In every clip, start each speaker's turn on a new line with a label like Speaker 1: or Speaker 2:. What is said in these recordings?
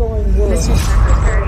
Speaker 1: ongoing war. Mr. Secretary,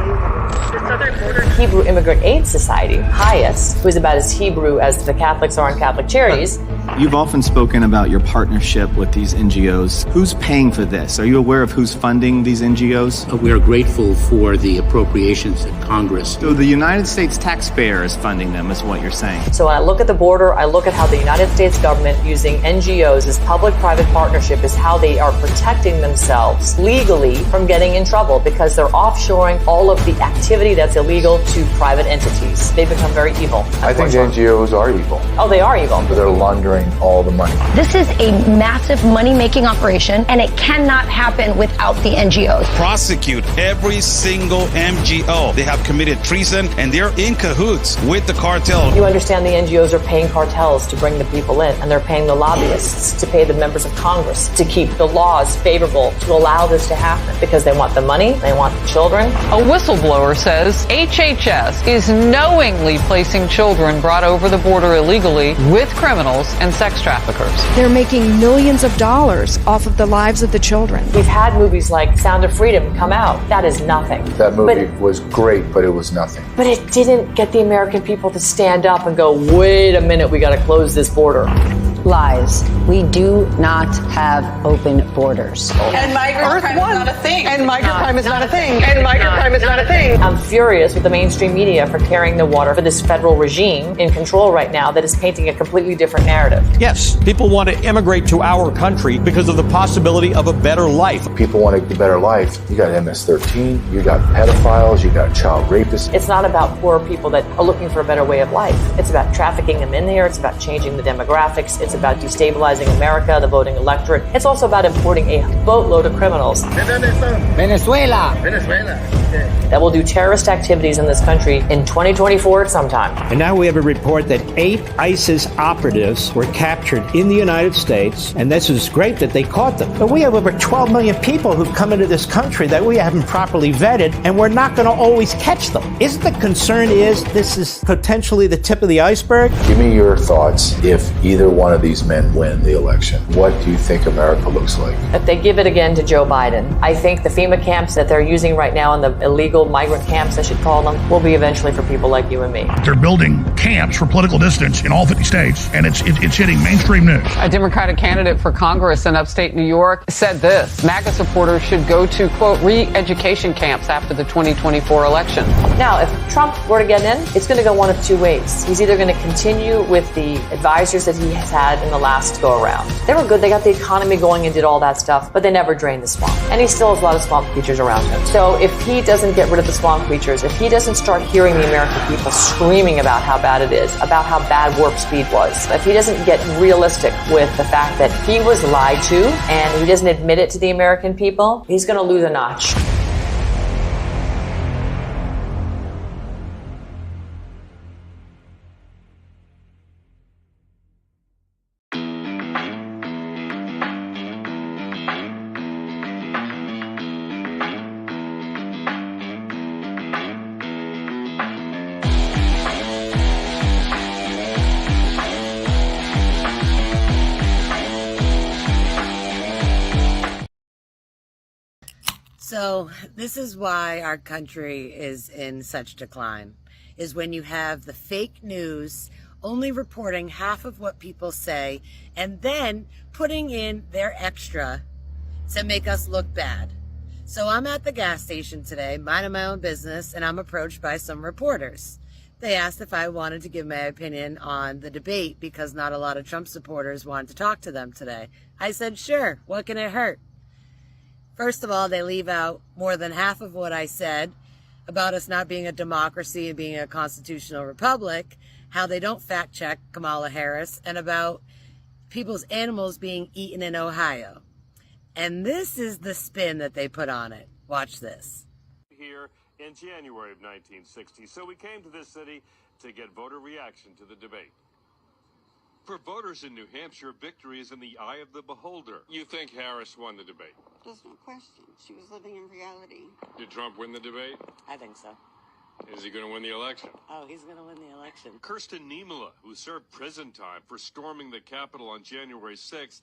Speaker 1: the Southern Border Hebrew Immigrant Aid Society, HIAS, who is about as Hebrew as the Catholics are in Catholic Charities.
Speaker 2: You've often spoken about your partnership with these NGOs. Who's paying for this? Are you aware of who's funding these NGOs?
Speaker 3: We are grateful for the appropriations in Congress.
Speaker 2: So the United States taxpayer is funding them, is what you're saying.
Speaker 1: So when I look at the border, I look at how the United States government using NGOs as public-private partnership is how they are protecting themselves legally from getting in trouble because they're offshoring all of the activity that's illegal to private entities. They become very evil.
Speaker 4: I think NGOs are evil.
Speaker 1: Oh, they are evil.
Speaker 4: They're laundering all the money.
Speaker 5: This is a massive money-making operation, and it cannot happen without the NGOs.
Speaker 6: Prosecute every single MGO. They have committed treason, and they're in cahoots with the cartel.
Speaker 1: You understand the NGOs are paying cartels to bring the people in, and they're paying the lobbyists to pay the members of Congress to keep the laws favorable to allow this to happen because they want the money, they want the children.
Speaker 7: A whistleblower says HHS is knowingly placing children brought over the border illegally with criminals and sex traffickers.
Speaker 8: They're making millions of dollars off of the lives of the children.
Speaker 1: We've had movies like Sound of Freedom come out. That is nothing.
Speaker 4: That movie was great, but it was nothing.
Speaker 1: But it didn't get the American people to stand up and go, wait a minute, we got to close this border.
Speaker 9: Lies. We do not have open borders.
Speaker 10: And migrant crime is not a thing.
Speaker 11: And migrant crime is not a thing. And migrant crime is not a thing.
Speaker 1: I'm furious with the mainstream media for carrying the water for this federal regime in control right now that is painting a completely different narrative.
Speaker 12: Yes, people want to immigrate to our country because of the possibility of a better life.
Speaker 4: People want a better life. You got MS-13, you got pedophiles, you got child rapists.
Speaker 1: It's not about poor people that are looking for a better way of life. It's about trafficking them in here. It's about changing the demographics. It's about destabilizing America, the voting electorate. It's also about importing a boatload of criminals.
Speaker 3: Venezuela.
Speaker 1: That will do terrorist activities in this country in 2024 at some time.
Speaker 13: And now we have a report that 8 ISIS operatives were captured in the United States, and this is great that they caught them. But we have over 12 million people who've come into this country that we haven't properly vetted, and we're not going to always catch them. Isn't the concern is this is potentially the tip of the iceberg?
Speaker 4: Give me your thoughts if either one of these men win the election. What do you think America looks like?
Speaker 1: If they give it again to Joe Biden, I think the FEMA camps that they're using right now and the illegal migrant camps, I should call them, will be eventually for people like you and me.
Speaker 14: They're building camps for political dissidents in all 50 states, and it's hitting mainstream news.
Speaker 7: A Democratic candidate for Congress in upstate New York said this: MAGA supporters should go to, quote, re-education camps after the 2024 election.
Speaker 1: Now, if Trump were to get in, it's going to go one of two ways. He's either going to continue with the advisors that he has had in the last go-around. They were good. They got the economy going and did all that stuff, but they never drained the swamp. And he still has a lot of swamp creatures around him. So if he doesn't get rid of the swamp creatures, if he doesn't start hearing the American people screaming about how bad it is, about how bad warp speed was, if he doesn't get realistic with the fact that he was lied to and he doesn't admit it to the American people, he's going to lose a notch.
Speaker 15: So this is why our country is in such decline, is when you have the fake news only reporting half of what people say and then putting in their extra to make us look bad. So I'm at the gas station today, minding my own business, and I'm approached by some reporters. They asked if I wanted to give my opinion on the debate because not a lot of Trump supporters wanted to talk to them today. I said, sure, what can it hurt? First of all, they leave out more than half of what I said about us not being a democracy and being a constitutional republic, how they don't fact check Kamala Harris, and about people's animals being eaten in Ohio. And this is the spin that they put on it. Watch this.
Speaker 16: Here in January of 1960, so we came to this city to get voter reaction to the debate. For voters in New Hampshire, victory is in the eye of the beholder. You think Harris won the debate?
Speaker 17: There's no question. She was living in reality.
Speaker 16: Did Trump win the debate?
Speaker 15: I think so.
Speaker 16: Is he going to win the election?
Speaker 15: Oh, he's going to win the election.
Speaker 16: Kirsten Niemela, who served prison time for storming the Capitol on January 6th,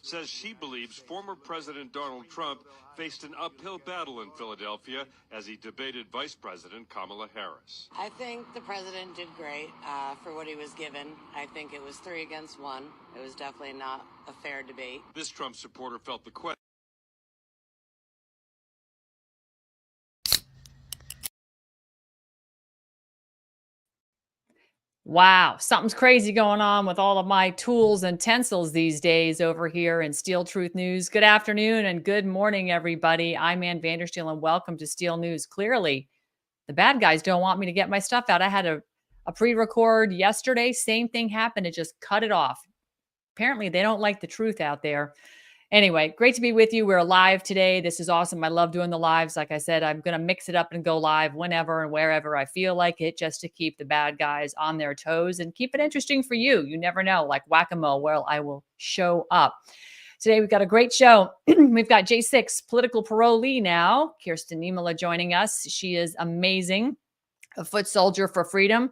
Speaker 16: says she believes former President Donald Trump faced an uphill battle in Philadelphia as he debated Vice President Kamala Harris.
Speaker 15: I think the president did great for what he was given. I think it was 3 against 1. It was definitely not a fair debate.
Speaker 16: This Trump supporter felt the question.
Speaker 18: Wow, something's crazy going on with all of my tools and utensils these days over here in Steel Truth News. Good afternoon and good morning, everybody. I'm Ann Vandersteel, and welcome to Steel News. Clearly, the bad guys don't want me to get my stuff out. I had a pre-record yesterday. Same thing happened. It just cut it off. Apparently, they don't like the truth out there. Anyway, great to be with you. We're live today. This is awesome. I love doing the lives. Like I said, I'm going to mix it up and go live whenever and wherever I feel like it, just to keep the bad guys on their toes and keep it interesting for you. You never know, like whack-a-mole, where I will show up. Today, we've got a great show. We've got J6 political parolee now, Kirsten Niemela, joining us. She is amazing, a foot soldier for freedom,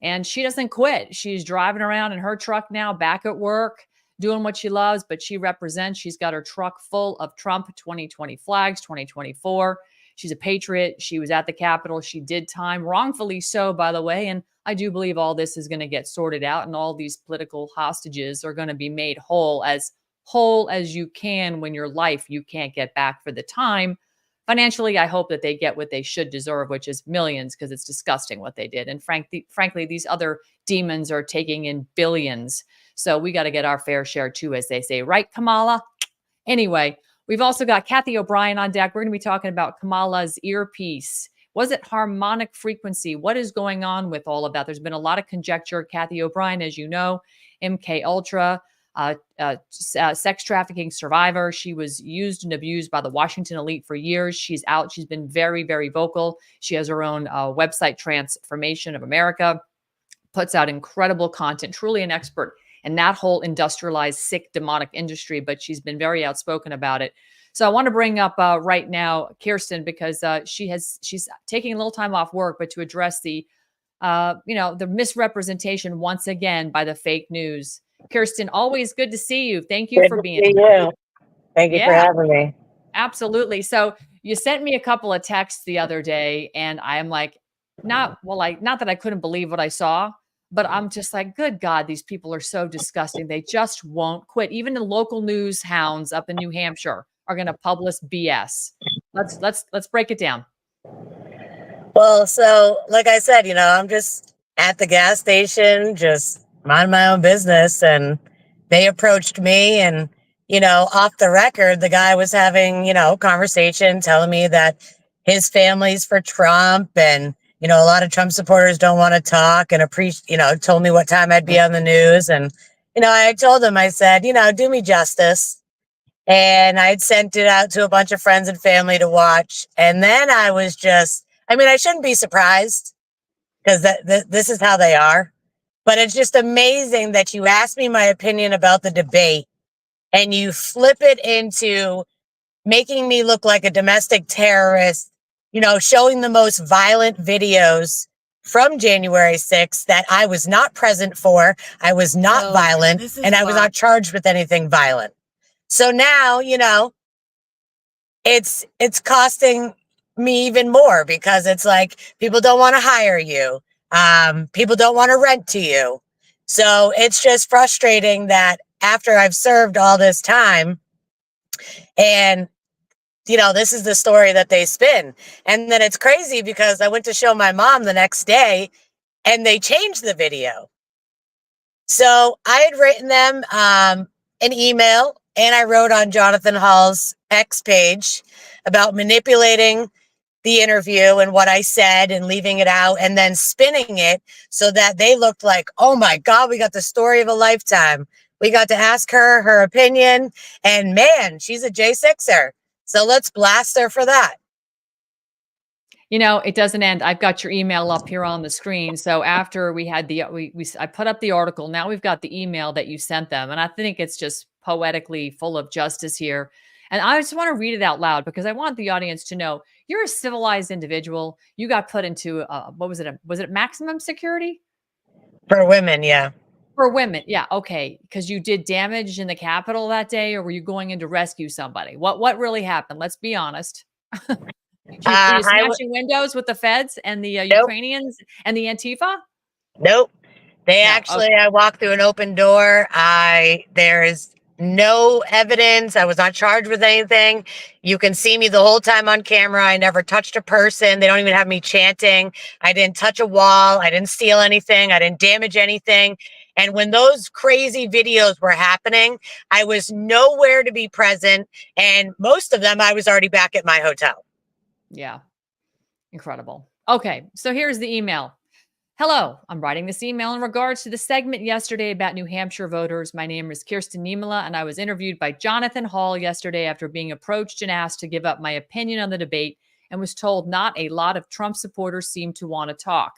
Speaker 18: and she doesn't quit. She's driving around in her truck now, back at work, doing what she loves, but she represents. She's got her truck full of Trump 2020 flags, 2024. She's a patriot. She was at the Capitol. She did time, wrongfully so, by the way. And I do believe all this is going to get sorted out, and all these political hostages are going to be made whole as you can when your life you can't get back for the time. Financially, I hope that they get what they should deserve, which is millions, because it's disgusting what they did. And frankly, these other demons are taking in billions. So we got to get our fair share too, as they say. Right, Kamala? Anyway, we've also got Kathy O'Brien on deck. We're going to be talking about Kamala's earpiece. Was it harmonic frequency? What is going on with all of that? There's been a lot of conjecture. Kathy O'Brien, as you know, MK Ultra, sex trafficking survivor. She was used and abused by the Washington elite for years. She's out. She's been very, very vocal. She has her own website, Transformation of America, puts out incredible content, truly an expert in that whole industrialized, sick, demonic industry, but she's been very outspoken about it. So I want to bring up right now Kirsten, because she's taking a little time off work, but to address the misrepresentation once again by the fake news. Kirsten, always good to see you. Thank you for being
Speaker 19: here. Thank you for having me.
Speaker 18: Absolutely. So you sent me a couple of texts the other day, and I am like, not that I couldn't believe what I saw, but I'm just like, good God, these people are so disgusting. They just won't quit. Even the local news hounds up in New Hampshire are going to publish BS. Let's break it down.
Speaker 19: Well, so like I said, I'm just at the gas station, just mind my own business, and they approached me, and off the record, the guy was having conversation, telling me that his family's for Trump, and a lot of Trump supporters don't want to talk, and told me what time I'd be on the news. And, I told him, I said, do me justice. And I'd sent it out to a bunch of friends and family to watch. And then I was I shouldn't be surprised, because this is how they are. But it's just amazing that you asked me my opinion about the debate, and you flip it into making me look like a domestic terrorist, showing the most violent videos from January 6th that I was not present for. I was not violent, and I was not charged with anything violent. So now, it's costing me even more, because it's like people don't want to hire you. People don't want to rent to you. So it's just frustrating that after I've served all this time, and this is the story that they spin. And then it's crazy, because I went to show my mom the next day, and they changed the video. So I had written them an email, and I wrote on Jonathan Hall's X page about manipulating the interview and what I said and leaving it out, and then spinning it so that they looked like, oh my God, we got the story of a lifetime. We got to ask her opinion, and man, she's a J6er. So let's blast her for that.
Speaker 18: It doesn't end. I've got your email up here on the screen. So after we had I put up the article, now we've got the email that you sent them. And I think it's just poetically full of justice here. And I just want to read it out loud, because I want the audience to know you're a civilized individual. You got put into, what was it? Was it maximum security?
Speaker 19: For women, yeah.
Speaker 18: For women, yeah, okay, because you did damage in the Capitol that day, or were you going in to rescue somebody? What really happened? Let's be honest. Were you smashing windows with the feds and the
Speaker 19: Nope.
Speaker 18: Ukrainians and the Antifa?
Speaker 19: Nope. They
Speaker 18: No,
Speaker 19: actually,
Speaker 18: okay.
Speaker 19: I walked through an open door. There is no evidence. I was not charged with anything. You can see me the whole time on camera. I never touched a person. They don't even have me chanting. I didn't touch a wall. I didn't steal anything. I didn't damage anything. And when those crazy videos were happening, I was nowhere to be present. And most of them, I was already back at my hotel.
Speaker 18: Yeah. Incredible. Okay, so here's the email. Hello, I'm writing this email in regards to the segment yesterday about New Hampshire voters. My name is Kirsten Niemela, and I was interviewed by Jonathan Hall yesterday after being approached and asked to give up my opinion on the debate and was told not a lot of Trump supporters seem to want to talk.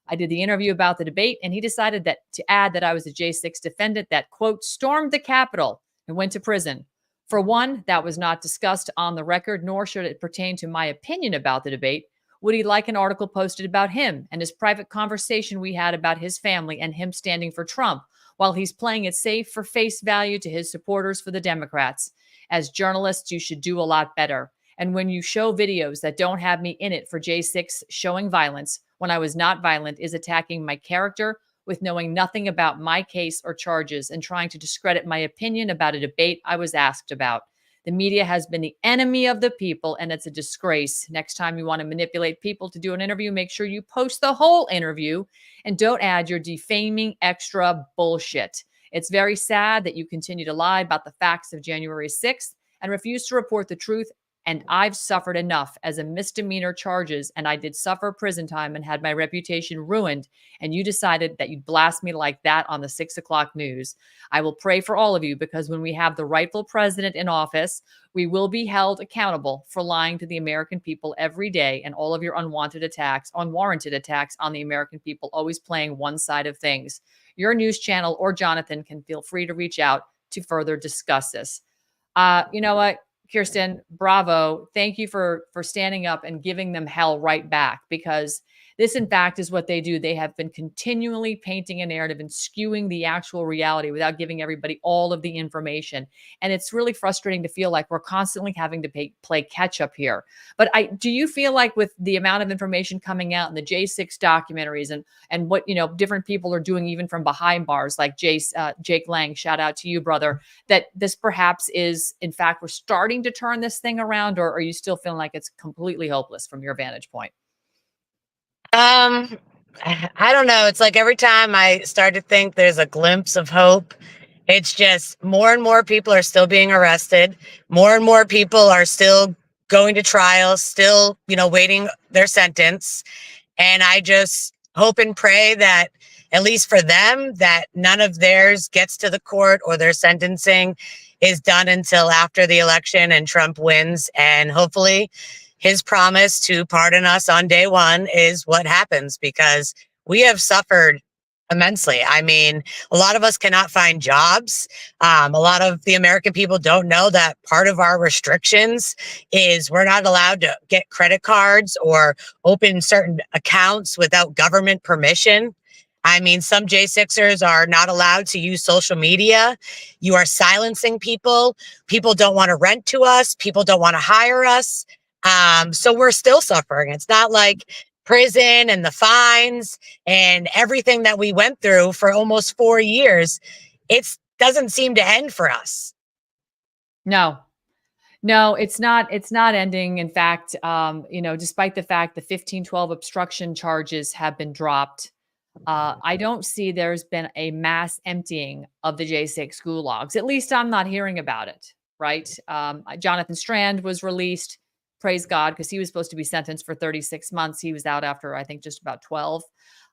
Speaker 18: I did the interview about the debate, and he decided that to add that I was a J6 defendant that, quote, stormed the Capitol and went to prison. For one, that was not discussed on the record, nor should it pertain to my opinion about the debate. Would he like an article posted about him and his private conversation we had about his family and him standing for Trump while he's playing it safe for face value to his supporters for the Democrats? As journalists, you should do a lot better. And when you show videos that don't have me in it for J6 showing violence when I was not violent is attacking my character with knowing nothing about my case or charges and trying to discredit my opinion about a debate I was asked about. The media has been the enemy of the people, and it's a disgrace. Next time you want to manipulate people to do an interview, make sure you post the whole interview and don't add your defaming extra bullshit. It's very sad that you continue to lie about the facts of January 6th and refuse to report the truth. And I've suffered enough as a misdemeanor charges, and I did suffer prison time and had my reputation ruined. And you decided that you'd blast me like that on the 6 o'clock news. I will pray for all of you, because when we have the rightful president in office, we will be held accountable for lying to the American people every day, and all of your unwanted attacks, unwarranted attacks on the American people, always playing one side of things. Your news channel or Jonathan can feel free to reach out to further discuss this. You know what? Kirsten, bravo. Thank you for standing up and giving them hell right back, because this, in fact, is what they do. They have been continually painting a narrative and skewing the actual reality without giving everybody all of the information. And it's really frustrating to feel like we're constantly having to play catch up here. But do you feel like with the amount of information coming out in the J6 documentaries and what, different people are doing, even from behind bars, like Jake Lang, shout out to you, brother, that this perhaps is, in fact, we're starting to turn this thing around, or are you still feeling like it's completely hopeless from your vantage point?
Speaker 19: I don't know. It's like every time I start to think there's a glimpse of hope, it's just more and more people are still being arrested. More and more people are still going to trial, still, waiting their sentence. And I just hope and pray that, at least for them, that none of theirs gets to the court or their sentencing is done until after the election and Trump wins. And hopefully his promise to pardon us on day one is what happens, because we have suffered immensely. I mean, a lot of us cannot find jobs. A lot of the American people don't know that part of our restrictions is we're not allowed to get credit cards or open certain accounts without government permission. I mean, some J6ers are not allowed to use social media. You are silencing people. People don't want to rent to us. People don't want to hire us. So we're still suffering. It's not like prison and the fines and everything that we went through for almost 4 years. It doesn't seem to end for us.
Speaker 18: No, it's not ending. In fact, despite the fact the 1512 obstruction charges have been dropped, I don't see there's been a mass emptying of the J6 gulags. At least I'm not hearing about it, right? Jonathan Strand was released. Praise God, because he was supposed to be sentenced for 36 months. He was out after, I think, just about 12.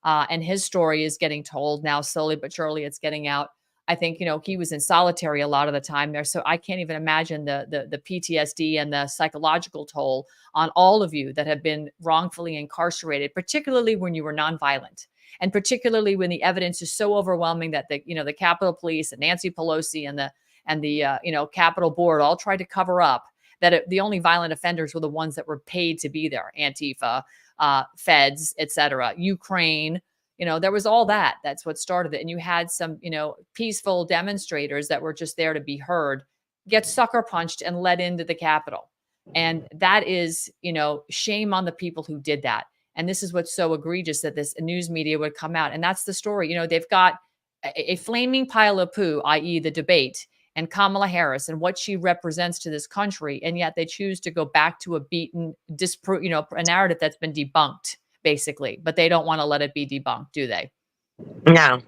Speaker 18: And his story is getting told now, slowly but surely it's getting out. I think, he was in solitary a lot of the time there. So I can't even imagine the PTSD and the psychological toll on all of you that have been wrongfully incarcerated, particularly when you were nonviolent. And particularly when the evidence is so overwhelming that the Capitol Police and Nancy Pelosi and the Capitol Board all tried to cover up that the only violent offenders were the ones that were paid to be there. Antifa, feds, etc. Ukraine, There was all that. That's what started it. And you had some, peaceful demonstrators that were just there to be heard get sucker punched and led into the Capitol. And that is, shame on the people who did that. And this is what's so egregious, that this news media would come out. And that's the story. They've got a flaming pile of poo, i.e. the debate, and Kamala Harris and what she represents to this country. And yet they choose to go back to a beaten, a narrative that's been debunked, basically. But they don't want to let it be debunked, do they?
Speaker 19: No.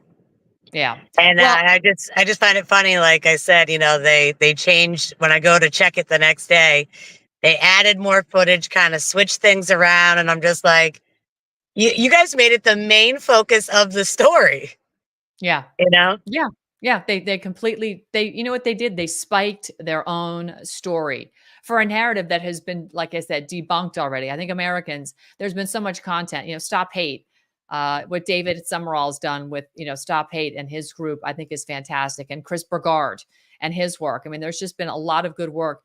Speaker 18: Yeah.
Speaker 19: And I just find it funny. Like I said, they changed when I go to check it the next day. They added more footage, kind of switched things around. And I'm just like, you guys made it the main focus of the story.
Speaker 18: Yeah.
Speaker 19: Yeah.
Speaker 18: Yeah. They completely, what they did? They spiked their own story for a narrative that has been, like I said, debunked already. I think Americans, there's been so much content, Stop Hate. What David Summerall's done with, Stop Hate and his group, I think is fantastic. And Chris Burgard and his work. I mean, there's just been a lot of good work.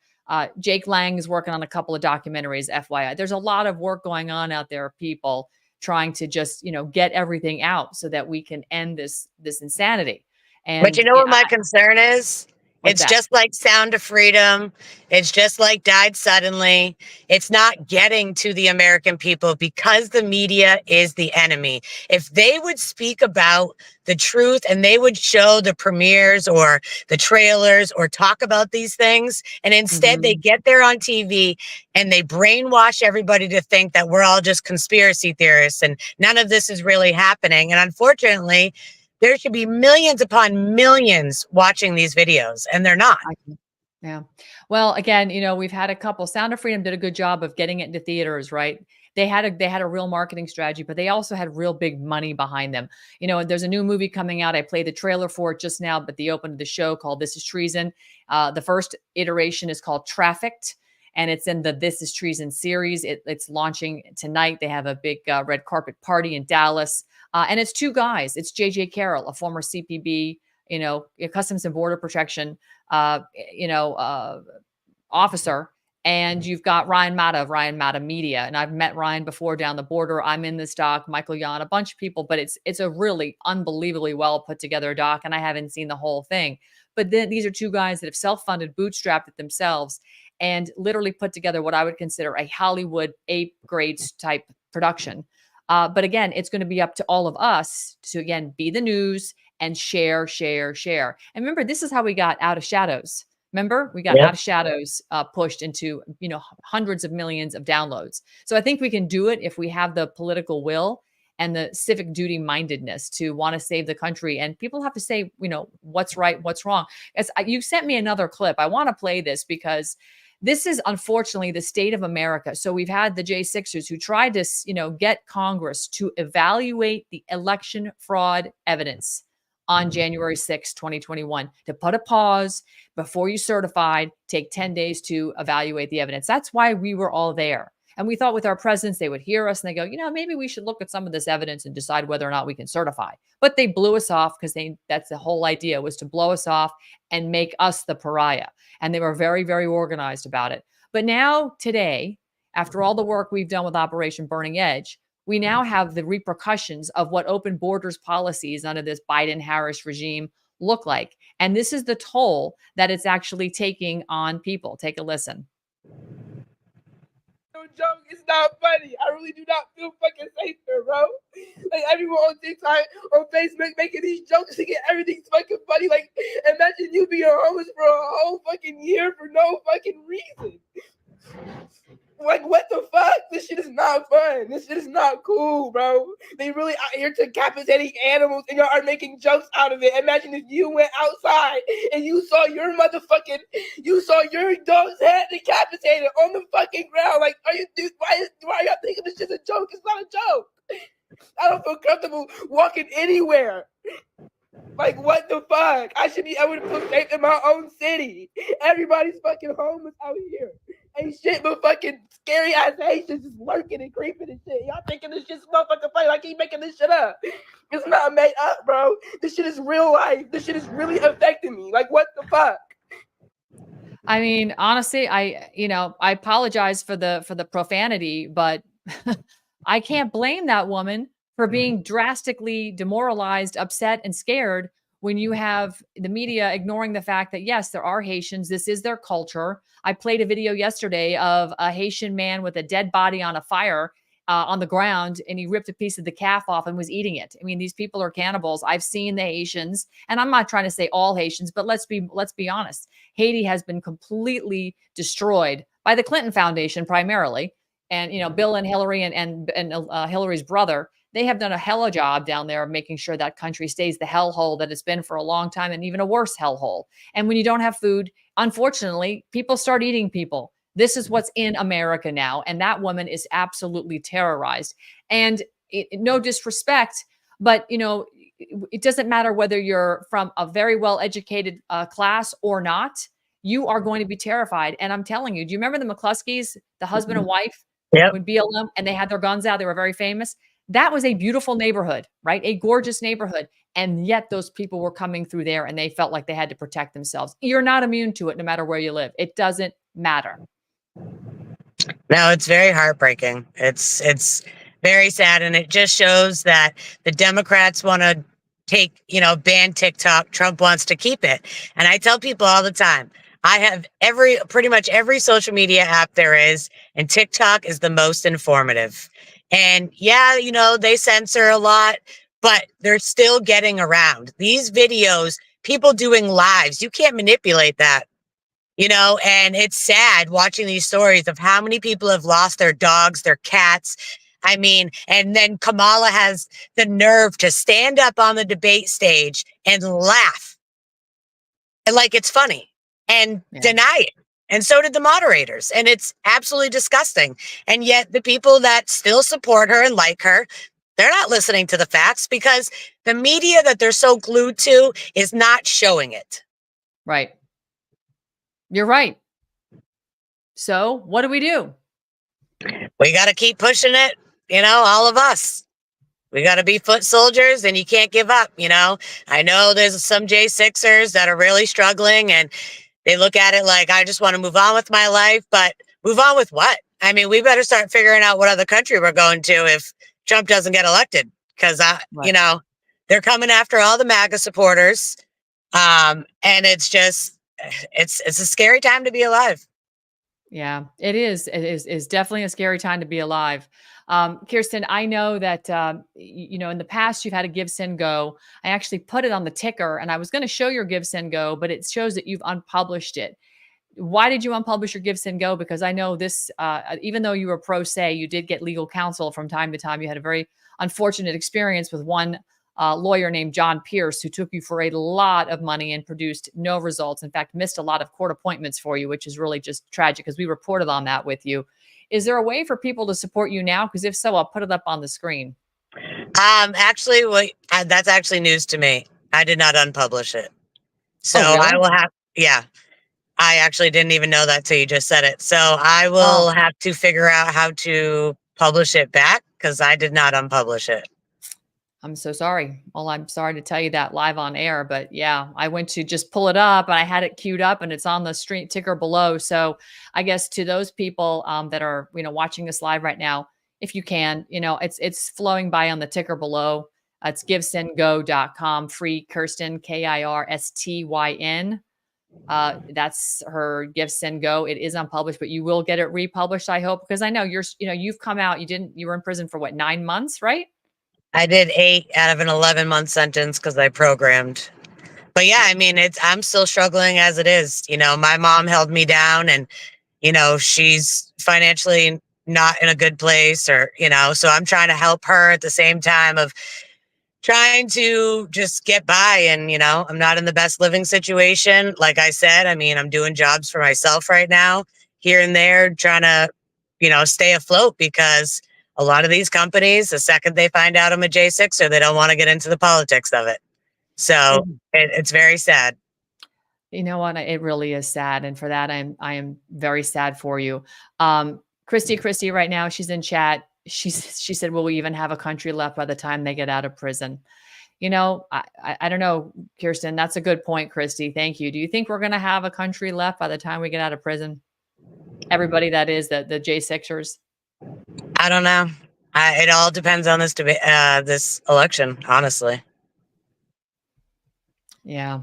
Speaker 18: Jake Lang is working on a couple of documentaries, FYI. There's a lot of work going on out there, people trying to just, get everything out so that we can end this insanity.
Speaker 19: But you know what my concern is? It's just like Sound of Freedom. It's just like Died Suddenly. It's not getting to the American people because the media is the enemy. If they would speak about the truth and they would show the premieres or the trailers or talk about these things, and instead they get there on TV and they brainwash everybody to think that we're all just conspiracy theorists and none of this is really happening. And unfortunately, there should be millions upon millions watching these videos, and they're not.
Speaker 18: Yeah. Well, again, we've had a couple. Sound of Freedom did a good job of getting it into theaters, right? They had a real marketing strategy, but they also had real big money behind them. There's a new movie coming out. I played the trailer for it just now, but the open of the show called This Is Treason. The first iteration is called Trafficked, and it's in the This Is Treason series. It's launching tonight. They have a big red carpet party in Dallas. And it's two guys. It's J.J. Carroll, a former CPB, Customs and Border Protection, officer. And you've got Ryan Matta of Ryan Matta Media. And I've met Ryan before down the border. I'm in this doc, Michael Yan, a bunch of people. But it's a really unbelievably well put together doc. And I haven't seen the whole thing. But then these are two guys that have self-funded, bootstrapped it themselves, and literally put together what I would consider a Hollywood A-grade type production. But again, it's going to be up to all of us to, again, be the news and share. And remember, this is how we got Out of Shadows. Remember, we got Out of Shadows pushed into, hundreds of millions of downloads. So I think we can do it if we have the political will and the civic duty mindedness to want to save the country. And people have to say, what's right, what's wrong. As you sent me another clip, I want to play this because this is unfortunately the state of America. So we've had the J6ers who tried to, get Congress to evaluate the election fraud evidence on January 6, 2021, to put a pause before you certified, take 10 days to evaluate the evidence. That's why we were all there. And we thought with our presidents, they would hear us and they go, maybe we should look at some of this evidence and decide whether or not we can certify. But they blew us off because that's the whole idea, was to blow us off and make us the pariah. And they were very, very organized about it. But now today, after all the work we've done with Operation Burning Edge, we now have the repercussions of what open borders policies under this Biden-Harris regime look like. And this is the toll that it's actually taking on people. Take a listen.
Speaker 20: Joke. It's not funny. I really do not feel fucking safe here, bro. Like everyone on TikTok, on Facebook, making these jokes to get everything fucking funny. Like, imagine you being homeless for a whole fucking year for no fucking reason. Like, what the fuck? This shit is not fun. This shit is not cool, bro. They really out here decapitating animals and y'all are making jokes out of it. Imagine if you went outside and you saw your dog's head decapitated on the fucking ground. Like, why are y'all thinking this shit's a joke? It's not a joke. I don't feel comfortable walking anywhere. Like, what the fuck? I should be able to feel safe in my own city. Everybody's fucking homeless out here. Ain't shit but fucking scary ass Haitians just lurking and creeping and shit. Y'all thinking this shit's motherfucking funny, like he making this shit up. It's not made up, bro. This shit is real life. This shit is really affecting me. Like, what the fuck?
Speaker 18: I mean, honestly, I apologize for the profanity, but I can't blame that woman for being drastically demoralized, upset, and scared when you have the media ignoring the fact that, yes, there are Haitians. This is their culture. I played a video yesterday of a Haitian man with a dead body on a fire on the ground, and he ripped a piece of the calf off and was eating it. I mean, these people are cannibals. I've seen the Haitians, and I'm not trying to say all Haitians, but let's be honest. Haiti has been completely destroyed by the Clinton Foundation primarily, and Bill and Hillary and Hillary's brother. They have done a hella job down there of making sure that country stays the hellhole that it's been for a long time, and even a worse hellhole. And when you don't have food, unfortunately, people start eating people. This is what's in America now. And that woman is absolutely terrorized. And no disrespect, but it doesn't matter whether you're from a very well-educated class or not, you are going to be terrified. And I'm telling you, do you remember the McCluskeys, the husband and wife, when BLM, and they had their guns out, they were very famous? That was a beautiful neighborhood, right? A gorgeous neighborhood. And yet those people were coming through there and they felt like they had to protect themselves. You're not immune to it no matter where you live. It doesn't matter.
Speaker 19: No, it's very heartbreaking. It's very sad. And it just shows that the Democrats want to ban TikTok. Trump wants to keep it. And I tell people all the time, I have pretty much every social media app there is, and TikTok is the most informative. And yeah, they censor a lot, but they're still getting around. These videos, people doing lives, you can't manipulate that, and it's sad watching these stories of how many people have lost their dogs, their cats. I mean, and then Kamala has the nerve to stand up on the debate stage and laugh like it's funny and deny it. And so did the moderators. And it's absolutely disgusting. And yet the people that still support her and like her, they're not listening to the facts because the media that they're so glued to is not showing it.
Speaker 18: Right. You're right. So what do?
Speaker 19: We got to keep pushing it. All of us. We got to be foot soldiers, and you can't give up. I know there's some J6ers that are really struggling, and they look at it like, I just want to move on with my life, but move on with what? I mean, we better start figuring out what other country we're going to if Trump doesn't get elected, because, they're coming after all the MAGA supporters. And it's just, it's a scary time to be alive.
Speaker 18: Yeah, it is. It is definitely a scary time to be alive. Kirsten, I know that, in the past you've had a Give, Send, Go. I actually put it on the ticker and I was going to show your Give, Send, Go, but it shows that you've unpublished it. Why did you unpublish your Give, Send, Go? Because I know this, even though you were pro se, you did get legal counsel from time to time. You had a very unfortunate experience with one lawyer named John Pierce, who took you for a lot of money and produced no results. In fact, missed a lot of court appointments for you, which is really just tragic because we reported on that with you. Is there a way for people to support you now? Because if so, I'll put it up on the screen.
Speaker 19: Actually, that's actually news to me. I did not unpublish it. So
Speaker 18: really?
Speaker 19: I will have, I actually didn't even know that till you just said it. So I will have to figure out how to publish it back because I did not unpublish it.
Speaker 18: I'm so sorry. Well, I'm sorry to tell you that live on air, but yeah, I went to just pull it up and I had it queued up and it's on the street ticker below. So I guess to those people that are, watching this live right now, if you can, it's flowing by on the ticker below. It's givesendgo.com, free Kirsten, Kirstyn. That's her Give, Send, Go. It is unpublished, but you will get it republished, I hope, because I know you've come out, you were in prison for 9 months, right?
Speaker 19: I did 8 out of an 11-month sentence because I programmed. But yeah, I mean, I'm still struggling as it is. My mom held me down and, she's financially not in a good place or, so I'm trying to help her at the same time of trying to just get by. And, I'm not in the best living situation. Like I said, I mean, I'm doing jobs for myself right now, here and there, trying to, stay afloat because a lot of these companies, the second they find out I'm a J6er, they don't want to get into the politics of it. So it's very sad.
Speaker 18: You know what? It really is sad. And for that, I am very sad for you. Christy right now, she's in chat. She said, will we even have a country left by the time they get out of prison? I don't know, Kirsten, that's a good point, Christy. Thank you. Do you think we're going to have a country left by the time we get out of prison? Everybody that is the J6ers.
Speaker 19: I don't know. It all depends on this debate, this election, honestly.
Speaker 18: Yeah.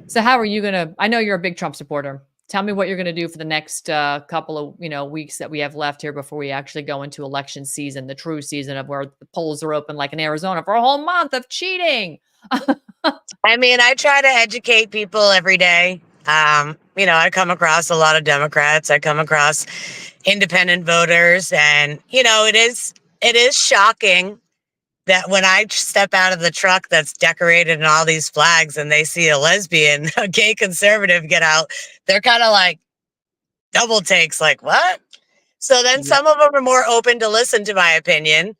Speaker 18: So how are you going to, I know you're a big Trump supporter. Tell me what you're going to do for the next couple of, weeks that we have left here before we actually go into election season, the true season of where the polls are open, like in Arizona, for a whole month of cheating.
Speaker 19: I mean, I try to educate people every day. I come across a lot of Democrats. I come across independent voters, and it is shocking that when I step out of the truck that's decorated in all these flags and they see a lesbian, a gay conservative get out, they're kind of like double takes, like, what? So then some of them are more open to listen to my opinion.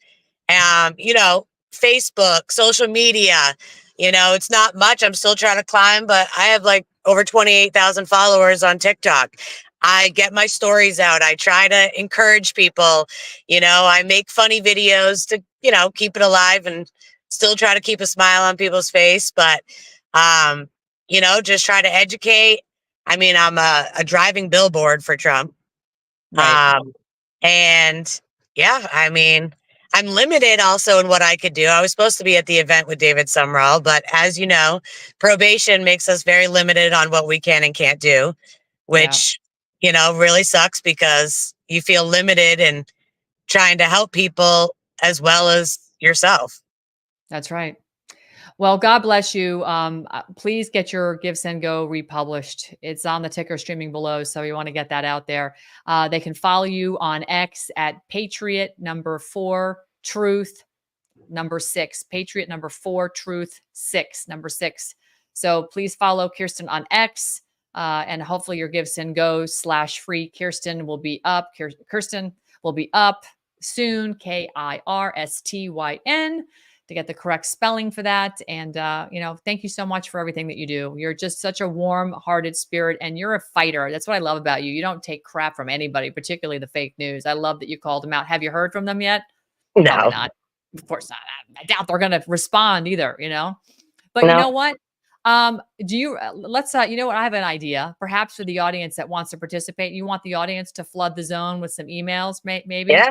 Speaker 19: Facebook, social media, it's not much. I'm still trying to climb, but I have like over 28,000 followers on TikTok. I get my stories out. I try to encourage people. I make funny videos to, keep it alive and still try to keep a smile on people's face. But, just try to educate. I mean, I'm a driving billboard for Trump.
Speaker 18: Right.
Speaker 19: And yeah, I mean, I'm limited also in what I could do. I was supposed to be at the event with David Summerall, but as you know, probation makes us very limited on what we can and can't do, which, really sucks because you feel limited in trying to help people as well as yourself.
Speaker 18: That's right. Well, God bless you. Please get your Give, Send, Go republished. It's on the ticker streaming below, so you want to get that out there. They can follow you on X at Patriot #4 Truth #6. Patriot #4 Truth 6 #6. So please follow Kirsten on X, and hopefully your Give, Send, Go /free Kirsten will be up. Kirsten will be up soon. KIRSTYN. To get the correct spelling for that. And, thank you so much for everything that you do. You're just such a warm-hearted spirit, and you're a fighter. That's what I love about you. You don't take crap from anybody, particularly the fake news. I love that you called them out. Have you heard from them yet?
Speaker 19: No.
Speaker 18: Probably not. Of course not. I doubt they're going to respond either, But
Speaker 19: No.
Speaker 18: You know what? Let's, I have an idea, perhaps for the audience that wants to participate. You want the audience to flood the zone with some emails, maybe?
Speaker 19: Yeah,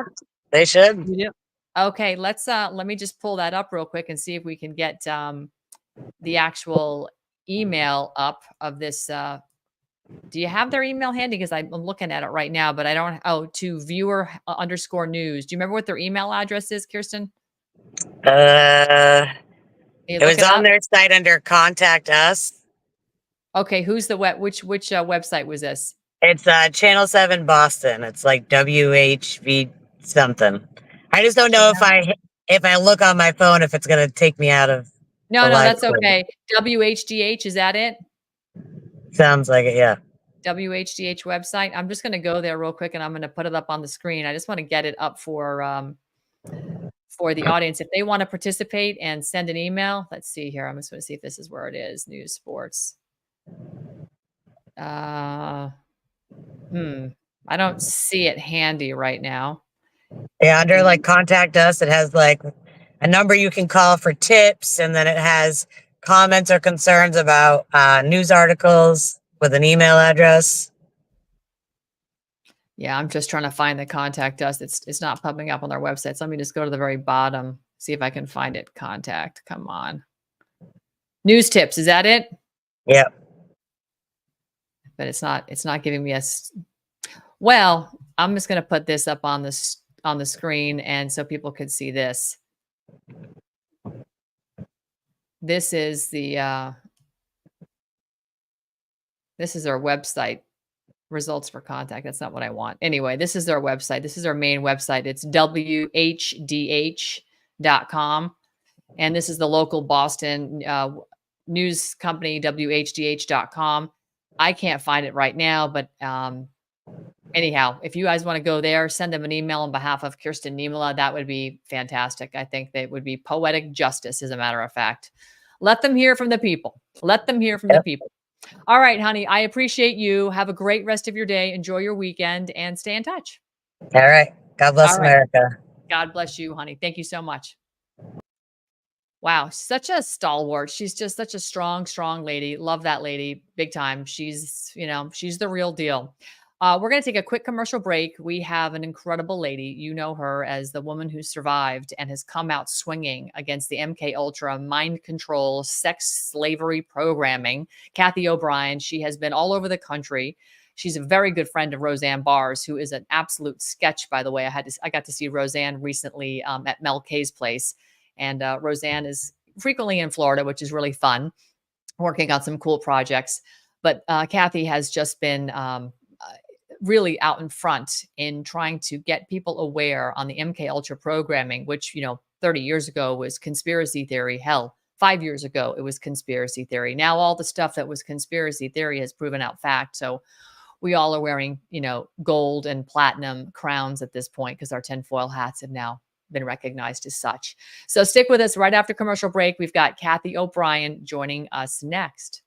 Speaker 19: they should.
Speaker 18: You do? Okay, let me just pull that up real quick and see if we can get the actual email up of this. Do you have their email handy? Because I'm looking at it right now, but I don't. Oh, to viewer _news. Do you remember what their email address is, Kirsten?
Speaker 19: It was on
Speaker 18: up?
Speaker 19: their site under Contact Us.
Speaker 18: Okay, who's the which website was this?
Speaker 19: It's Channel 7 Boston. It's like WHV something. I just don't know if I look on my phone if it's gonna take me out of.
Speaker 18: No, that's okay. WHDH, is that it?
Speaker 19: Sounds like it, yeah.
Speaker 18: WHDH website. I'm just gonna go there real quick and I'm gonna put it up on the screen. I just want to get it up for the audience if they want to participate and send an email. Let's see here. I'm just going to see if this is where it is. News sports. I don't see it handy right now.
Speaker 19: Yeah, under like Contact Us, it has like a number you can call for tips, and then it has comments or concerns about news articles with an email address.
Speaker 18: Yeah, I'm just trying to find the Contact Us. It's not popping up on their website. So let me just go to the very bottom, see if I can find it. Contact, come on. News tips, is that it?
Speaker 19: Yep.
Speaker 18: But it's not giving me a. Well, I'm just going to put this up on the screen, and so people could see this. This is the this is our website. Results for contact. That's not what I want. Anyway, this is their website. This is our main website. It's WHDH.com. And this is the local Boston news company, WHDH.com. I can't find it right now, but anyhow, if you guys want to go there, send them an email on behalf of Kirsten Niemela. That would be fantastic. I think that would be poetic justice, as a matter of fact. Let them hear from the people. Let them hear from the people. All right, honey. I appreciate you. Have a great rest of your day. Enjoy your weekend and stay in touch.
Speaker 19: All right. God bless America.
Speaker 18: God bless you, honey. Thank you so much. Wow. Such a stalwart. She's just such a strong lady. Love that lady. Big time. She's the real deal. We're going to take a quick commercial break. We have an incredible lady. You know her as the woman who survived and has come out swinging against the MK Ultra mind control, sex slavery programming. Kathy O'Brien. She has been all over the country. She's a very good friend of Roseanne Barr's, who is an absolute sketch, by the way. I got to see Roseanne recently at Mel K's place, and Roseanne is frequently in Florida, which is really fun, working on some cool projects. But Kathy has just been really out in front in trying to get people aware on the MK Ultra programming, which, 30 years ago was conspiracy theory. Hell, 5 years ago, it was conspiracy theory. Now all the stuff that was conspiracy theory has proven out fact. So we all are wearing, gold and platinum crowns at this point because our tinfoil hats have now been recognized as such. So stick with us. Right after commercial break, we've got Kathy O'Brien joining us next.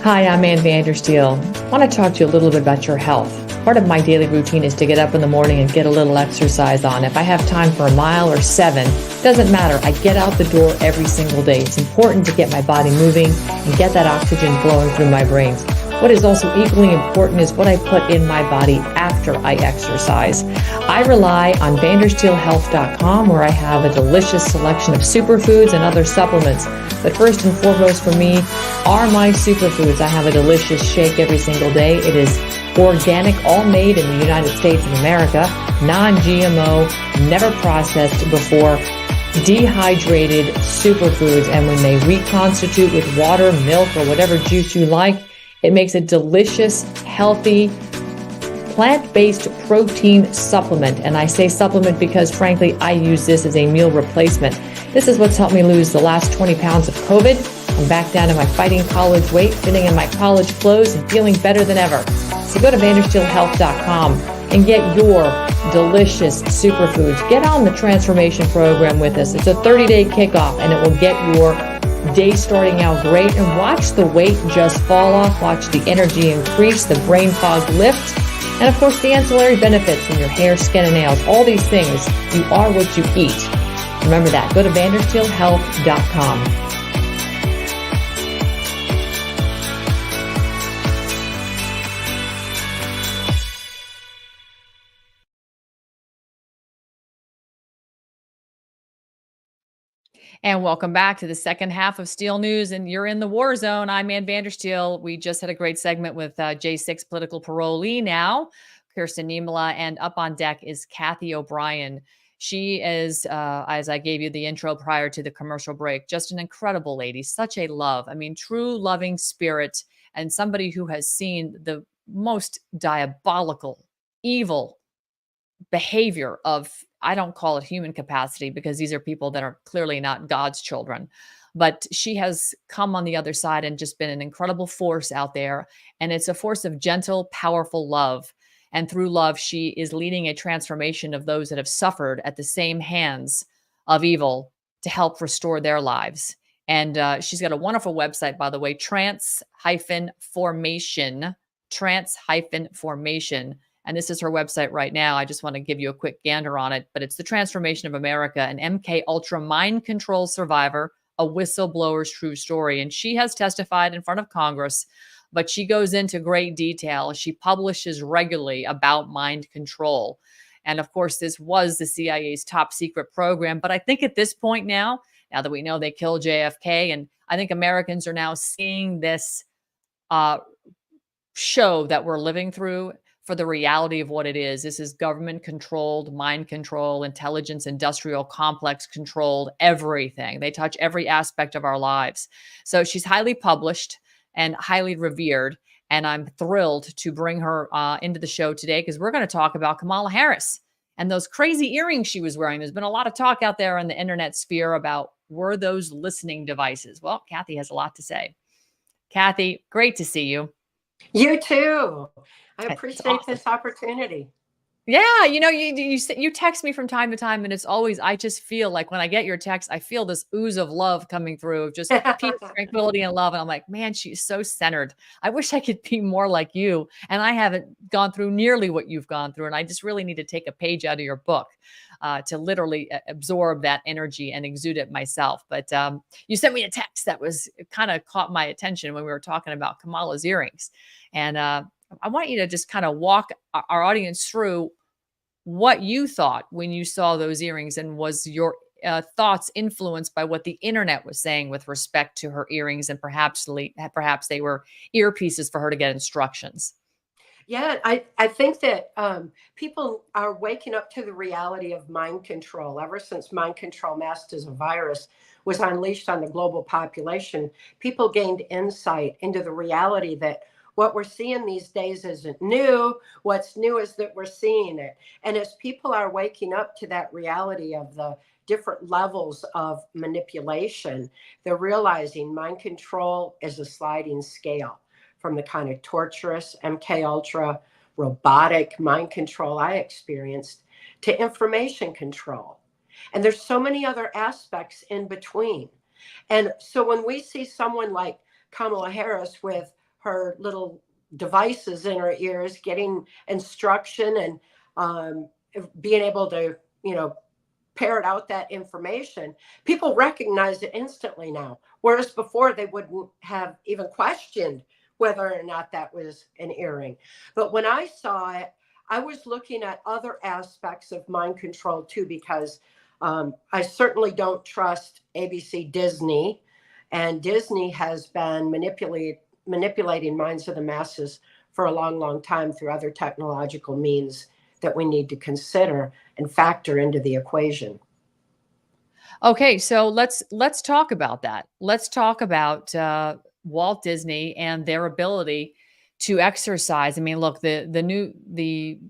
Speaker 18: Hi, I'm Ann Vandersteel. I want to talk to you a little bit about your health. Part of my daily routine is to get up in the morning and get a little exercise on. If I have time for a mile or 7, doesn't matter. I get out the door every single day. It's important to get my body moving and get that oxygen flowing through my brains. What is also equally important is what I put in my body after I exercise. I rely on vandersteelhealth.com, where I have a delicious selection of superfoods and other supplements. But first and foremost for me are my superfoods. I have a delicious shake every single day. It is organic, all made in the United States of America, non-GMO, never processed before, dehydrated superfoods. And when they reconstitute with water, milk, or whatever juice you like, it makes a delicious, healthy, plant-based protein supplement. And I say supplement because, frankly, I use this as a meal replacement. This is what's helped me lose the last 20 pounds of COVID. I'm back down to my fighting college weight, fitting in my college clothes, and feeling better than ever. So go to vandersteelhealth.com and get your delicious superfoods. Get on the transformation program with us. It's a 30-day kickoff, and it will get your day starting out great. And watch the weight just fall off. Watch the energy increase, the brain fog lift, and of course the ancillary benefits from your hair, skin, and nails. All these things, you are what you eat. Remember that. Go to vandersteelhealth.com. And welcome back to the second half of Steel News, and you're in the war zone. I'm Ann Vandersteel. We just had a great segment with J6 political parolee now, Kirsten Niemela, and up on deck is Kathy O'Brien. She is, as I gave you the intro prior to the commercial break, just an incredible lady, such a love. I mean, true loving spirit, and somebody who has seen the most diabolical, evil behavior of, I don't call it human capacity because these are people that are clearly not God's children, but she has come on the other side and just been an incredible force out there. And it's a force of gentle, powerful love. And through love, she is leading a transformation of those that have suffered at the same hands of evil to help restore their lives. And she's got a wonderful website, by the way, trans-formation. And this is her website right now. I just want to give you a quick gander on it, but it's the Transformation of America, an MK Ultra mind control survivor, a whistleblower's true story. And she has testified in front of Congress, but she goes into great detail. She publishes regularly about mind control. And of course, this was the CIA's top secret program. But I think at this point now that we know they killed JFK, and I think Americans are now seeing this show that we're living through for the reality of what it is. This is government controlled, mind control, intelligence, industrial complex controlled, everything. They touch every aspect of our lives. So she's highly published and highly revered. And I'm thrilled to bring her into the show today because we're going to talk about Kamala Harris and those crazy earrings she was wearing. There's been a lot of talk out there in the internet sphere about, were those listening devices? Well, Kathy has a lot to say. Kathy, great to see you.
Speaker 21: You too. I
Speaker 18: It's
Speaker 21: appreciate
Speaker 18: awesome.
Speaker 21: this opportunity.
Speaker 18: Yeah, you text me from time to time, and it's always, I just feel like when I get your text, I feel this ooze of love coming through, of just peace, tranquility, and love. And I'm like, man, she's so centered. I wish I could be more like you. And I haven't gone through nearly what you've gone through. And I just really need to take a page out of your book to literally absorb that energy and exude it myself. But you sent me a text that was kind of caught my attention when we were talking about Kamala's earrings. And I want you to just kind of walk our audience through what you thought when you saw those earrings, and was your thoughts influenced by what the internet was saying with respect to her earrings, and perhaps they were earpieces for her to get instructions?
Speaker 21: Yeah, I think that people are waking up to the reality of mind control. Ever since mind control masked as a virus was unleashed on the global population, people gained insight into the reality that what we're seeing these days isn't new. What's new is that we're seeing it. And as people are waking up to that reality of the different levels of manipulation, they're realizing mind control is a sliding scale, from the kind of torturous MK Ultra robotic mind control I experienced to information control. And there's so many other aspects in between. And so when we see someone like Kamala Harris with her little devices in her ears, getting instruction and being able to, parrot out that information, people recognize it instantly now. Whereas before they wouldn't have even questioned whether or not that was an earring. But when I saw it, I was looking at other aspects of mind control too, because I certainly don't trust ABC Disney, and Disney has been manipulating minds of the masses for a long, long time through other technological means that we need to consider and factor into the equation.
Speaker 18: Okay, so let's talk about that. Let's talk about Walt Disney and their ability to exercise. I mean, look, the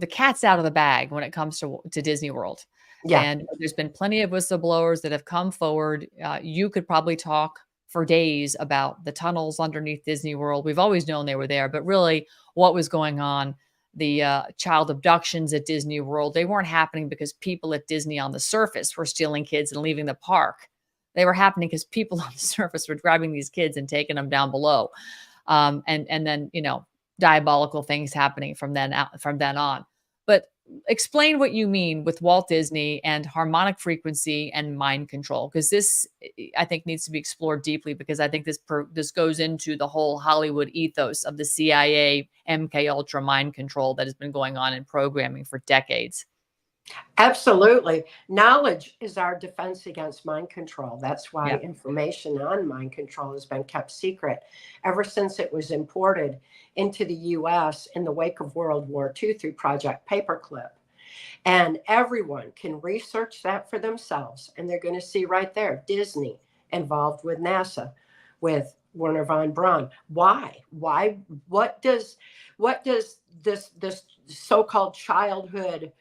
Speaker 18: cat's out of the bag when it comes to Disney World.
Speaker 21: Yeah.
Speaker 18: And there's been plenty of whistleblowers that have come forward. You could probably talk for days about the tunnels underneath Disney World. We've always known they were there, but really what was going on, the child abductions at Disney World, they weren't happening because people at Disney on the surface were stealing kids and leaving the park. They were happening because people on the surface were grabbing these kids and taking them down below. And then, diabolical things happening from then on. But explain what you mean with Walt Disney and harmonic frequency and mind control, because this, I think, needs to be explored deeply, because I think this goes into the whole Hollywood ethos of the CIA MK Ultra mind control that has been going on in programming for decades.
Speaker 21: Absolutely. Knowledge is our defense against mind control. That's why information on mind control has been kept secret ever since it was imported into the U.S. in the wake of World War II through Project Paperclip. And everyone can research that for themselves. And they're going to see right there, Disney involved with NASA, with Werner von Braun. Why? What does this so-called childhood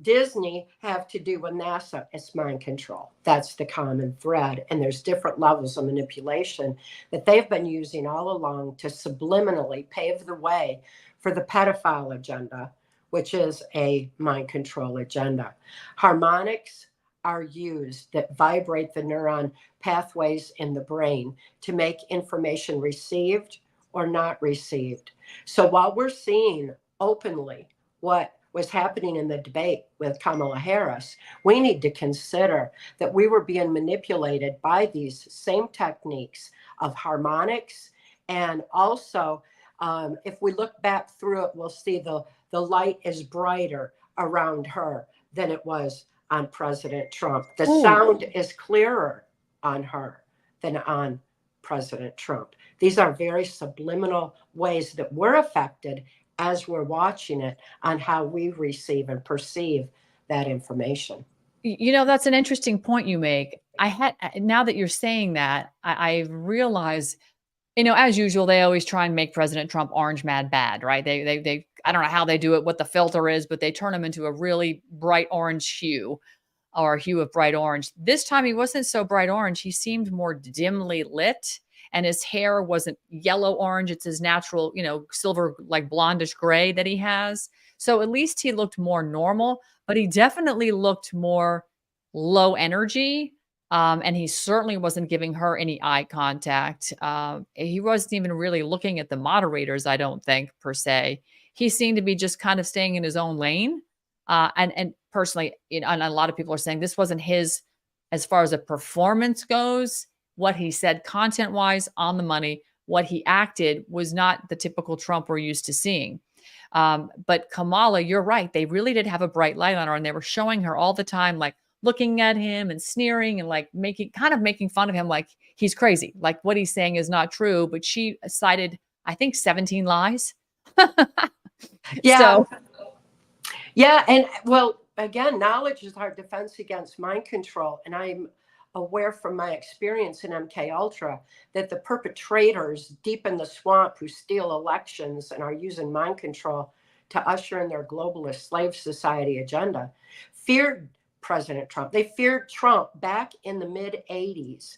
Speaker 21: Disney have to do with NASA? It's mind control. That's the common thread. And there's different levels of manipulation that they've been using all along to subliminally pave the way for the pedophile agenda, which is a mind control agenda. Harmonics are used that vibrate the neuron pathways in the brain to make information received or not received. So while we're seeing openly what was happening in the debate with Kamala Harris, we need to consider that we were being manipulated by these same techniques of harmonics. And also, if we look back through it, we'll see the light is brighter around her than it was on President Trump. The sound is clearer on her than on President Trump. These are very subliminal ways that we're affected as we're watching it on how we receive and perceive that information.
Speaker 18: That's an interesting point you make. Now that you're saying that, I realize As usual, they always try and make President Trump orange mad bad, right? They I don't know how they do it, what the filter is, but they turn him into a really bright orange hue, or a hue of bright orange. This time he wasn't so bright orange. He seemed more dimly lit, and his hair wasn't yellow orange. It's his natural, silver, like blondish gray that he has. So at least he looked more normal, but he definitely looked more low energy. And he certainly wasn't giving her any eye contact. He wasn't even really looking at the moderators, I don't think, per se. He seemed to be just kind of staying in his own lane. And personally, and a lot of people are saying this wasn't his, as far as a performance goes, what he said content-wise, on the money, what he acted was not the typical Trump we're used to seeing. But Kamala, you're right. They really did have a bright light on her, and they were showing her all the time, like looking at him and sneering and like making fun of him, like he's crazy, like what he's saying is not true. But she cited, I think, 17 lies.
Speaker 21: Yeah.
Speaker 18: So,
Speaker 21: yeah. And well, again, knowledge is our defense against mind control. And I'm aware from my experience in MK Ultra that the perpetrators deep in the swamp who steal elections and are using mind control to usher in their globalist slave society agenda feared President Trump. They feared Trump back in the mid 80s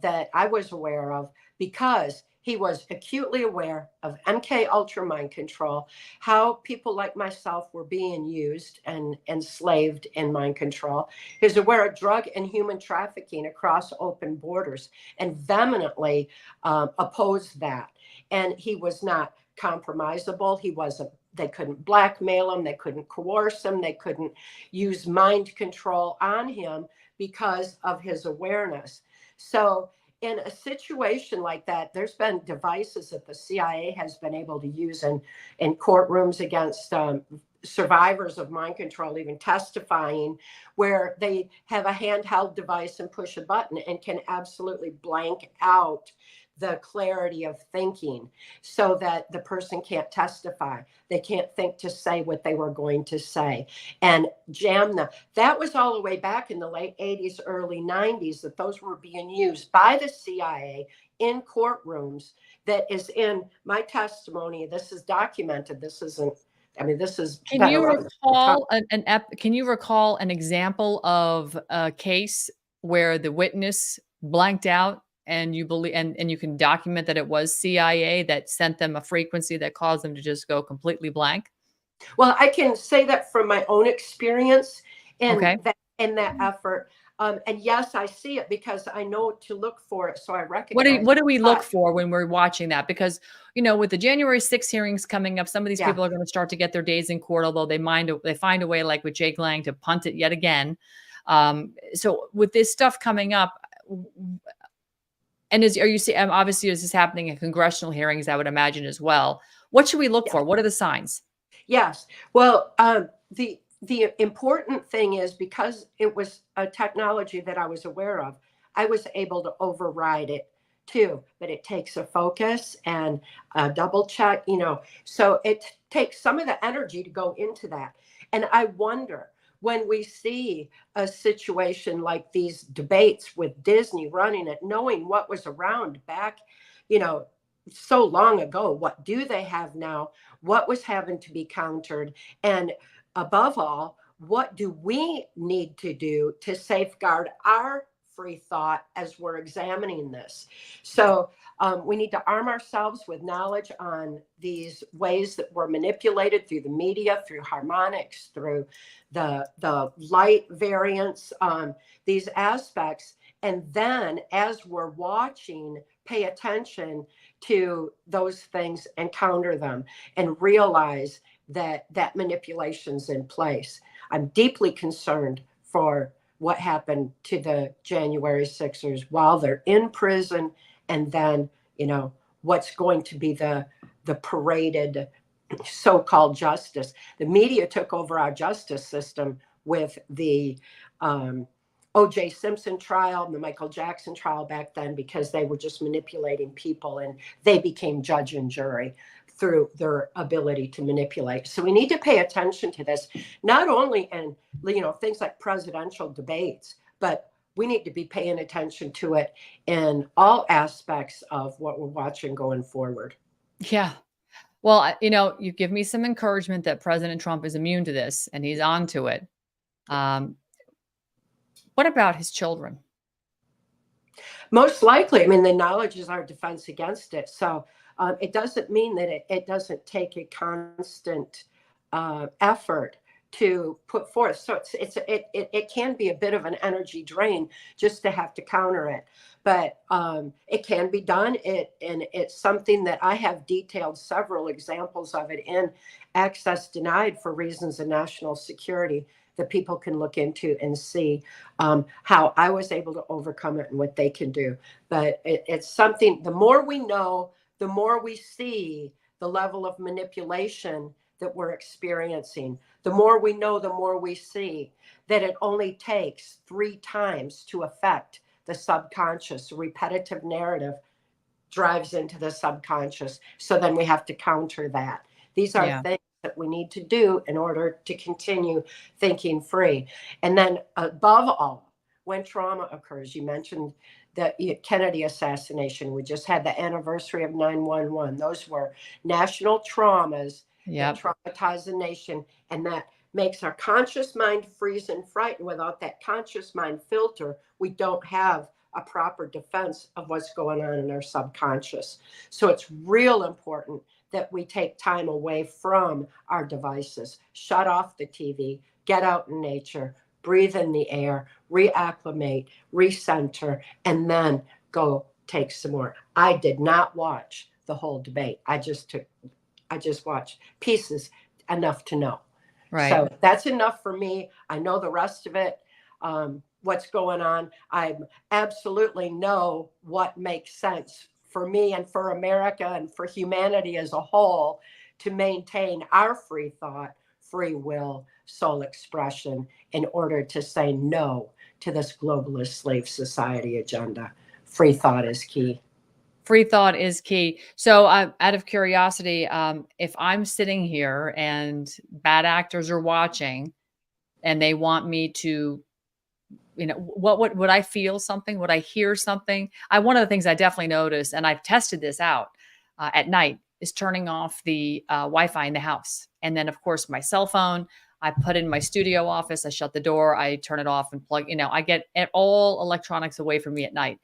Speaker 21: that I was aware of, because he was acutely aware of MK Ultra mind control, how people like myself were being used and enslaved in mind control. He was aware of drug and human trafficking across open borders and vehemently opposed that. And he was not compromisable. He wasn't. They couldn't blackmail him. They couldn't coerce him. They couldn't use mind control on him because of his awareness. So in a situation like that, there's been devices that the CIA has been able to use in courtrooms against survivors of mind control, even testifying, where they have a handheld device and push a button and can absolutely blank out the clarity of thinking so that the person can't testify. They can't think to say what they were going to say and jam them. That was all the way back in the late 80s, early 90s, that those were being used by the CIA in courtrooms. That is in my testimony. This is documented. This isn't, I mean, this is.
Speaker 18: Can you recall an example of a case where the witness blanked out, and you believe, and you can document that it was CIA that sent them a frequency that caused them to just go completely blank?
Speaker 21: Well, I can say that from my own experience in that effort. And yes, I see it because I know to look for it. So I recognize.
Speaker 18: What do we look for when we're watching that? Because, with the January 6th hearings coming up, some of these people are going to start to get their days in court, although they find a way, like with Jake Lang, to punt it yet again. So with this stuff coming up, and obviously is this happening in congressional hearings, I would imagine as well. What should we look for? What are the signs?
Speaker 21: Yes. Well, the important thing is, because it was a technology that I was aware of, I was able to override it too. But it takes a focus and a double check, so it takes some of the energy to go into that. And I wonder, when we see a situation like these debates with Disney running it, knowing what was around back, so long ago, what do they have now? What was having to be countered? And above all, what do we need to do to safeguard our free thought as we're examining this? So we need to arm ourselves with knowledge on these ways that we're manipulated through the media, through harmonics, through the light variants, these aspects. And then as we're watching, pay attention to those things and counter them and realize that manipulation's in place. I'm deeply concerned for what happened to the January 6ers while they're in prison, and then, what's going to be the paraded so-called justice. The media took over our justice system with the O.J. Simpson trial and the Michael Jackson trial back then, because they were just manipulating people, and they became judge and jury through their ability to manipulate. So we need to pay attention to this, not only in, things like presidential debates, but we need to be paying attention to it in all aspects of what we're watching going forward.
Speaker 18: Yeah. Well, you give me some encouragement that President Trump is immune to this and he's on to it. What about his children?
Speaker 21: Most likely, I mean, the knowledge is our defense against it. So it doesn't mean that it doesn't take a constant effort to put forth. So it can be a bit of an energy drain just to have to counter it. But it can be done. And it's something that I have detailed several examples of it in Access Denied for Reasons of National Security that people can look into and see how I was able to overcome it and what they can do. But it's something, the more we know, the more we see the level of manipulation that we're experiencing. The more we know, the more we see that it only takes 3 times to affect the subconscious. A repetitive narrative drives into the subconscious. So then we have to counter that. These are things that we need to do in order to continue thinking free. And then above all, when trauma occurs, you mentioned the Kennedy assassination. We just had the anniversary of 9/11. Those were national traumas that traumatize the nation, and that makes our conscious mind freeze and frighten. Without that conscious mind filter, we don't have a proper defense of what's going on in our subconscious. So it's real important that we take time away from our devices, shut off the TV, get out in nature, breathe in the air, reacclimate, recenter, and then go take some more. I did not watch the whole debate. I just watched pieces enough to know.
Speaker 18: Right.
Speaker 21: So that's enough for me. I know the rest of it, what's going on. I absolutely know what makes sense for me and for America and for humanity as a whole to maintain our free thought, free will, soul expression in order to say no to this globalist slave society agenda. Free thought is key.
Speaker 18: Free thought is key. So out of curiosity, if I'm sitting here and bad actors are watching and they want me to, what would I feel something? Would I hear something? One of the things I definitely noticed, and I've tested this out at night, is turning off the Wi-Fi in the house. And then of course my cell phone, I put in my studio office, I shut the door, I turn it off and plug, I get all electronics away from me at night.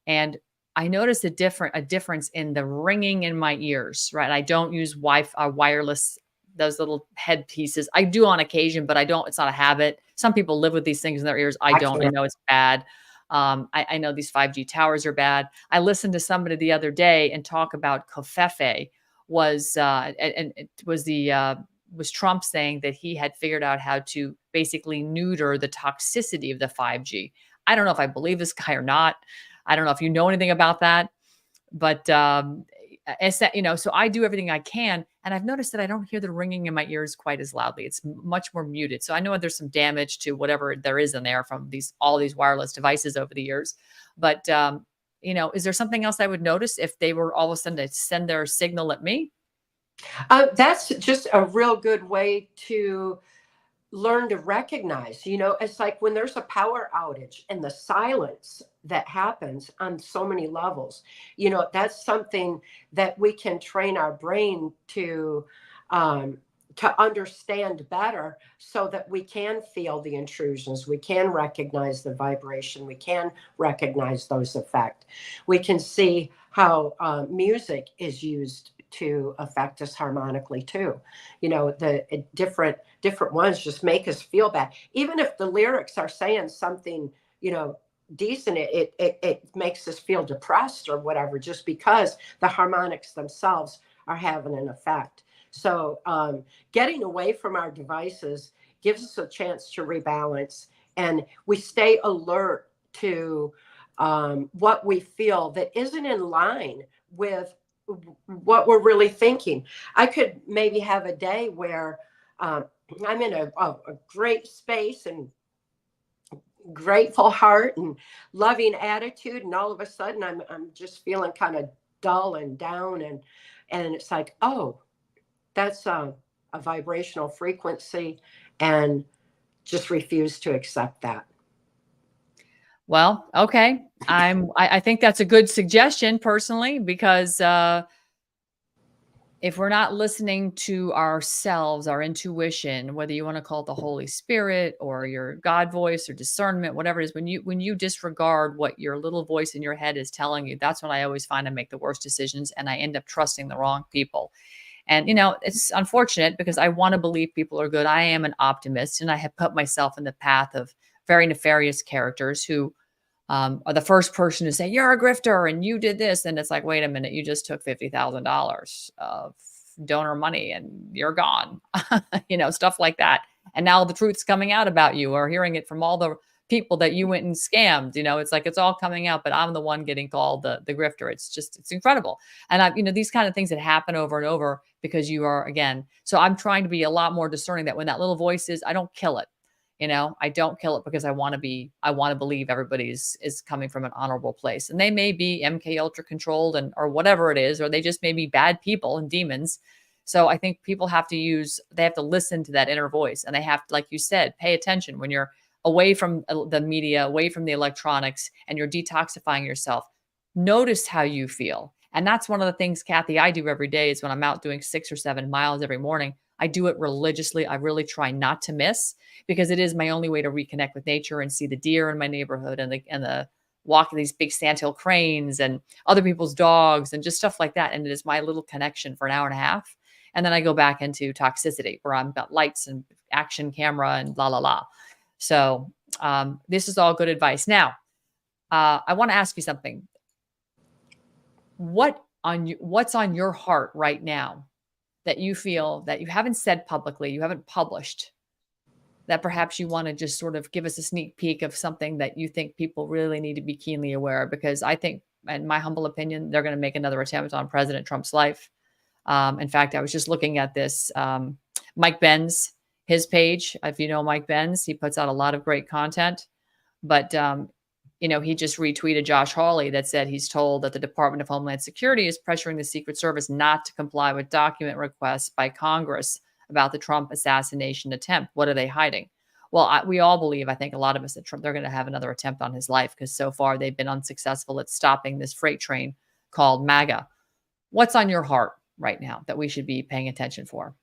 Speaker 18: And I noticed a difference in the ringing in my ears, right? I don't use Wi-Fi, wireless, those little head pieces. I do on occasion, but I don't, it's not a habit. Some people live with these things in their ears. I don't, I know it's bad. I know these 5G towers are bad. I listened to somebody the other day and talk about covfefe was Trump saying that he had figured out how to basically neuter the toxicity of the 5G. I don't know if I believe this guy or not. I don't know if you know anything about that, but so I do everything I can, and I've noticed that I don't hear the ringing in my ears quite as loudly. It's much more muted. So I know there's some damage to whatever there is in there from all these wireless devices over the years. But is there something else I would notice if they were all of a sudden to send their signal at me?
Speaker 21: That's just a real good way to learn to recognize, it's like when there's a power outage and the silence that happens on so many levels, that's something that we can train our brain to understand better so that we can feel the intrusions. We can recognize the vibration. We can recognize those effects. We can see how music is used to affect us harmonically too. The different ones just make us feel bad. Even if the lyrics are saying something, decent, it makes us feel depressed or whatever, just because the harmonics themselves are having an effect. So getting away from our devices gives us a chance to rebalance, and we stay alert to what we feel that isn't in line with what we're really thinking. I could maybe have a day where I'm in a great space and grateful heart and loving attitude, and all of a sudden I'm just feeling kind of dull and down, and it's like, oh, that's a vibrational frequency, and just refuse to accept that.
Speaker 18: Well, okay. I think that's a good suggestion personally, because if we're not listening to ourselves, our intuition, whether you want to call it the Holy Spirit or your God voice or discernment, whatever it is, when you disregard what your little voice in your head is telling you, that's when I always find I make the worst decisions and I end up trusting the wrong people. And, it's unfortunate because I want to believe people are good. I am an optimist, and I have put myself in the path of very nefarious characters who are the first person to say, you're a grifter and you did this. And it's like, wait a minute, you just took $50,000 of donor money and you're gone, stuff like that. And now the truth's coming out about you, or hearing it from all the people that you went and scammed. It's like, it's all coming out, but I'm the one getting called the grifter. It's incredible. And these kind of things that happen over and over because you are, again, so I'm trying to be a lot more discerning that when that little voice is, I don't kill it. I don't kill it because I want to believe everybody is coming from an honorable place, and they may be MK Ultra controlled or whatever it is, or they just may be bad people and demons. So I think people have to listen to that inner voice, and they have to, like you said, pay attention when you're away from the media, away from the electronics, and you're detoxifying yourself. Notice how you feel. And that's one of the things, Kathy, I do every day is when I'm out doing 6 or 7 miles every morning. I do it religiously. I really try not to miss, because it is my only way to reconnect with nature and see the deer in my neighborhood and the walking these big sandhill cranes and other people's dogs and just stuff like that. And it is my little connection for an hour and a half. And then I go back into toxicity where I've got lights and action camera and la, la, la. So this is all good advice. Now, I want to ask you something. What's on your heart right now that you feel that you haven't said publicly, you haven't published, that perhaps you want to just sort of give us a sneak peek of something that you think people really need to be keenly aware of? Because I think, in my humble opinion, they're going to make another attempt on President Trump's life. In fact, I was just looking at this, Mike Benz, his page. If you know Mike Benz, he puts out a lot of great content, but he just retweeted Josh Hawley that said he's told that the Department of Homeland Security is pressuring the Secret Service not to comply with document requests by Congress about the Trump assassination attempt. What are they hiding? Well, we all believe, I think a lot of us, that Trump, they're going to have another attempt on his life, because so far they've been unsuccessful at stopping this freight train called MAGA. What's on your heart right now that we should be paying attention for?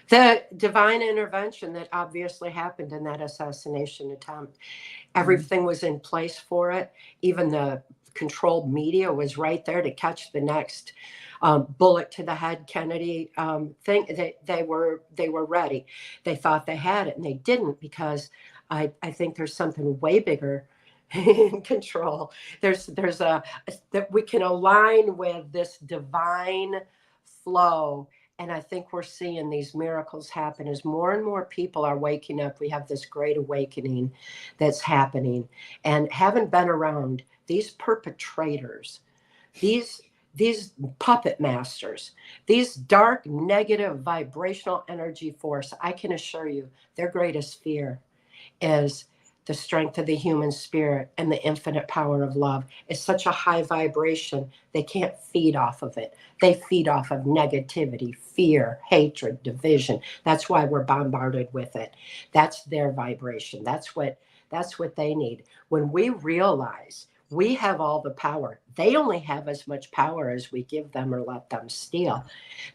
Speaker 21: The divine intervention that obviously happened in that assassination attempt. Everything was in place for it. Even the controlled media was right there to catch the next bullet to the head Kennedy thing. They were ready. They thought they had it, and they didn't, because I think there's something way bigger in control. There's that we can align with this divine flow. And I think we're seeing these miracles happen as more and more people are waking up. We have this great awakening that's happening. And having been around these perpetrators, these puppet masters, these dark, negative, vibrational energy force, I can assure you their greatest fear is the strength of the human spirit and the infinite power of love. Is such a high vibration, they can't feed off of it. They feed off of negativity, fear, hatred, division. That's why we're bombarded with it. That's their vibration. That's what they need. When we realize we have all the power, they only have as much power as we give them or let them steal,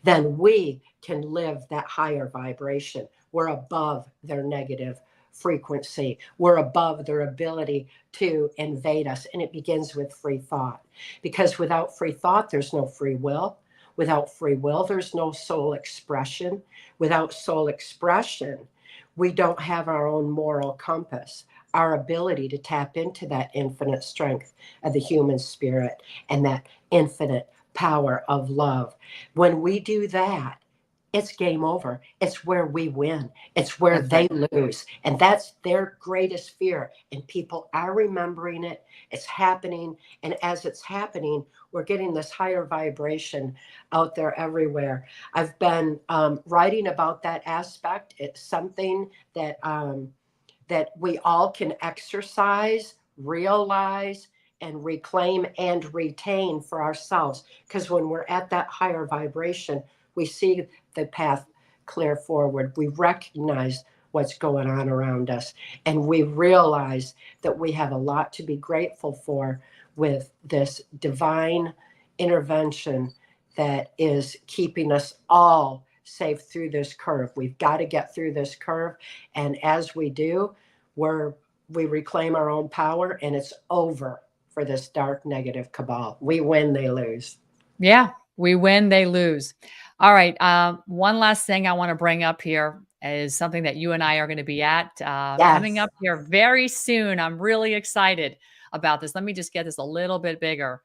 Speaker 21: then we can live that higher vibration. We're above their negative frequency. We're above their ability to invade us. And it begins with free thought, because without free thought, there's no free will. Without free will, there's no soul expression. Without soul expression, we don't have our own moral compass, our ability to tap into that infinite strength of the human spirit and that infinite power of love. When we do that, it's game over. It's where we win. It's where they lose. And that's their greatest fear. And people are remembering it. It's happening. And as it's happening, we're getting this higher vibration out there everywhere. I've been writing about that aspect. It's something that that we all can exercise, realize, and reclaim and retain for ourselves. Because when we're at that higher vibration, we see the path clear forward. We recognize what's going on around us. And we realize that we have a lot to be grateful for with this divine intervention that is keeping us all safe through this curve. We've got to get through this curve. And as we do, we reclaim our own power, and it's over for this dark negative cabal. We win, they lose.
Speaker 18: Yeah, we win, they lose. All right. One last thing I want to bring up here is something that you and I are going to be at coming up here very soon. I'm really excited about this. Let me just get this a little bit bigger.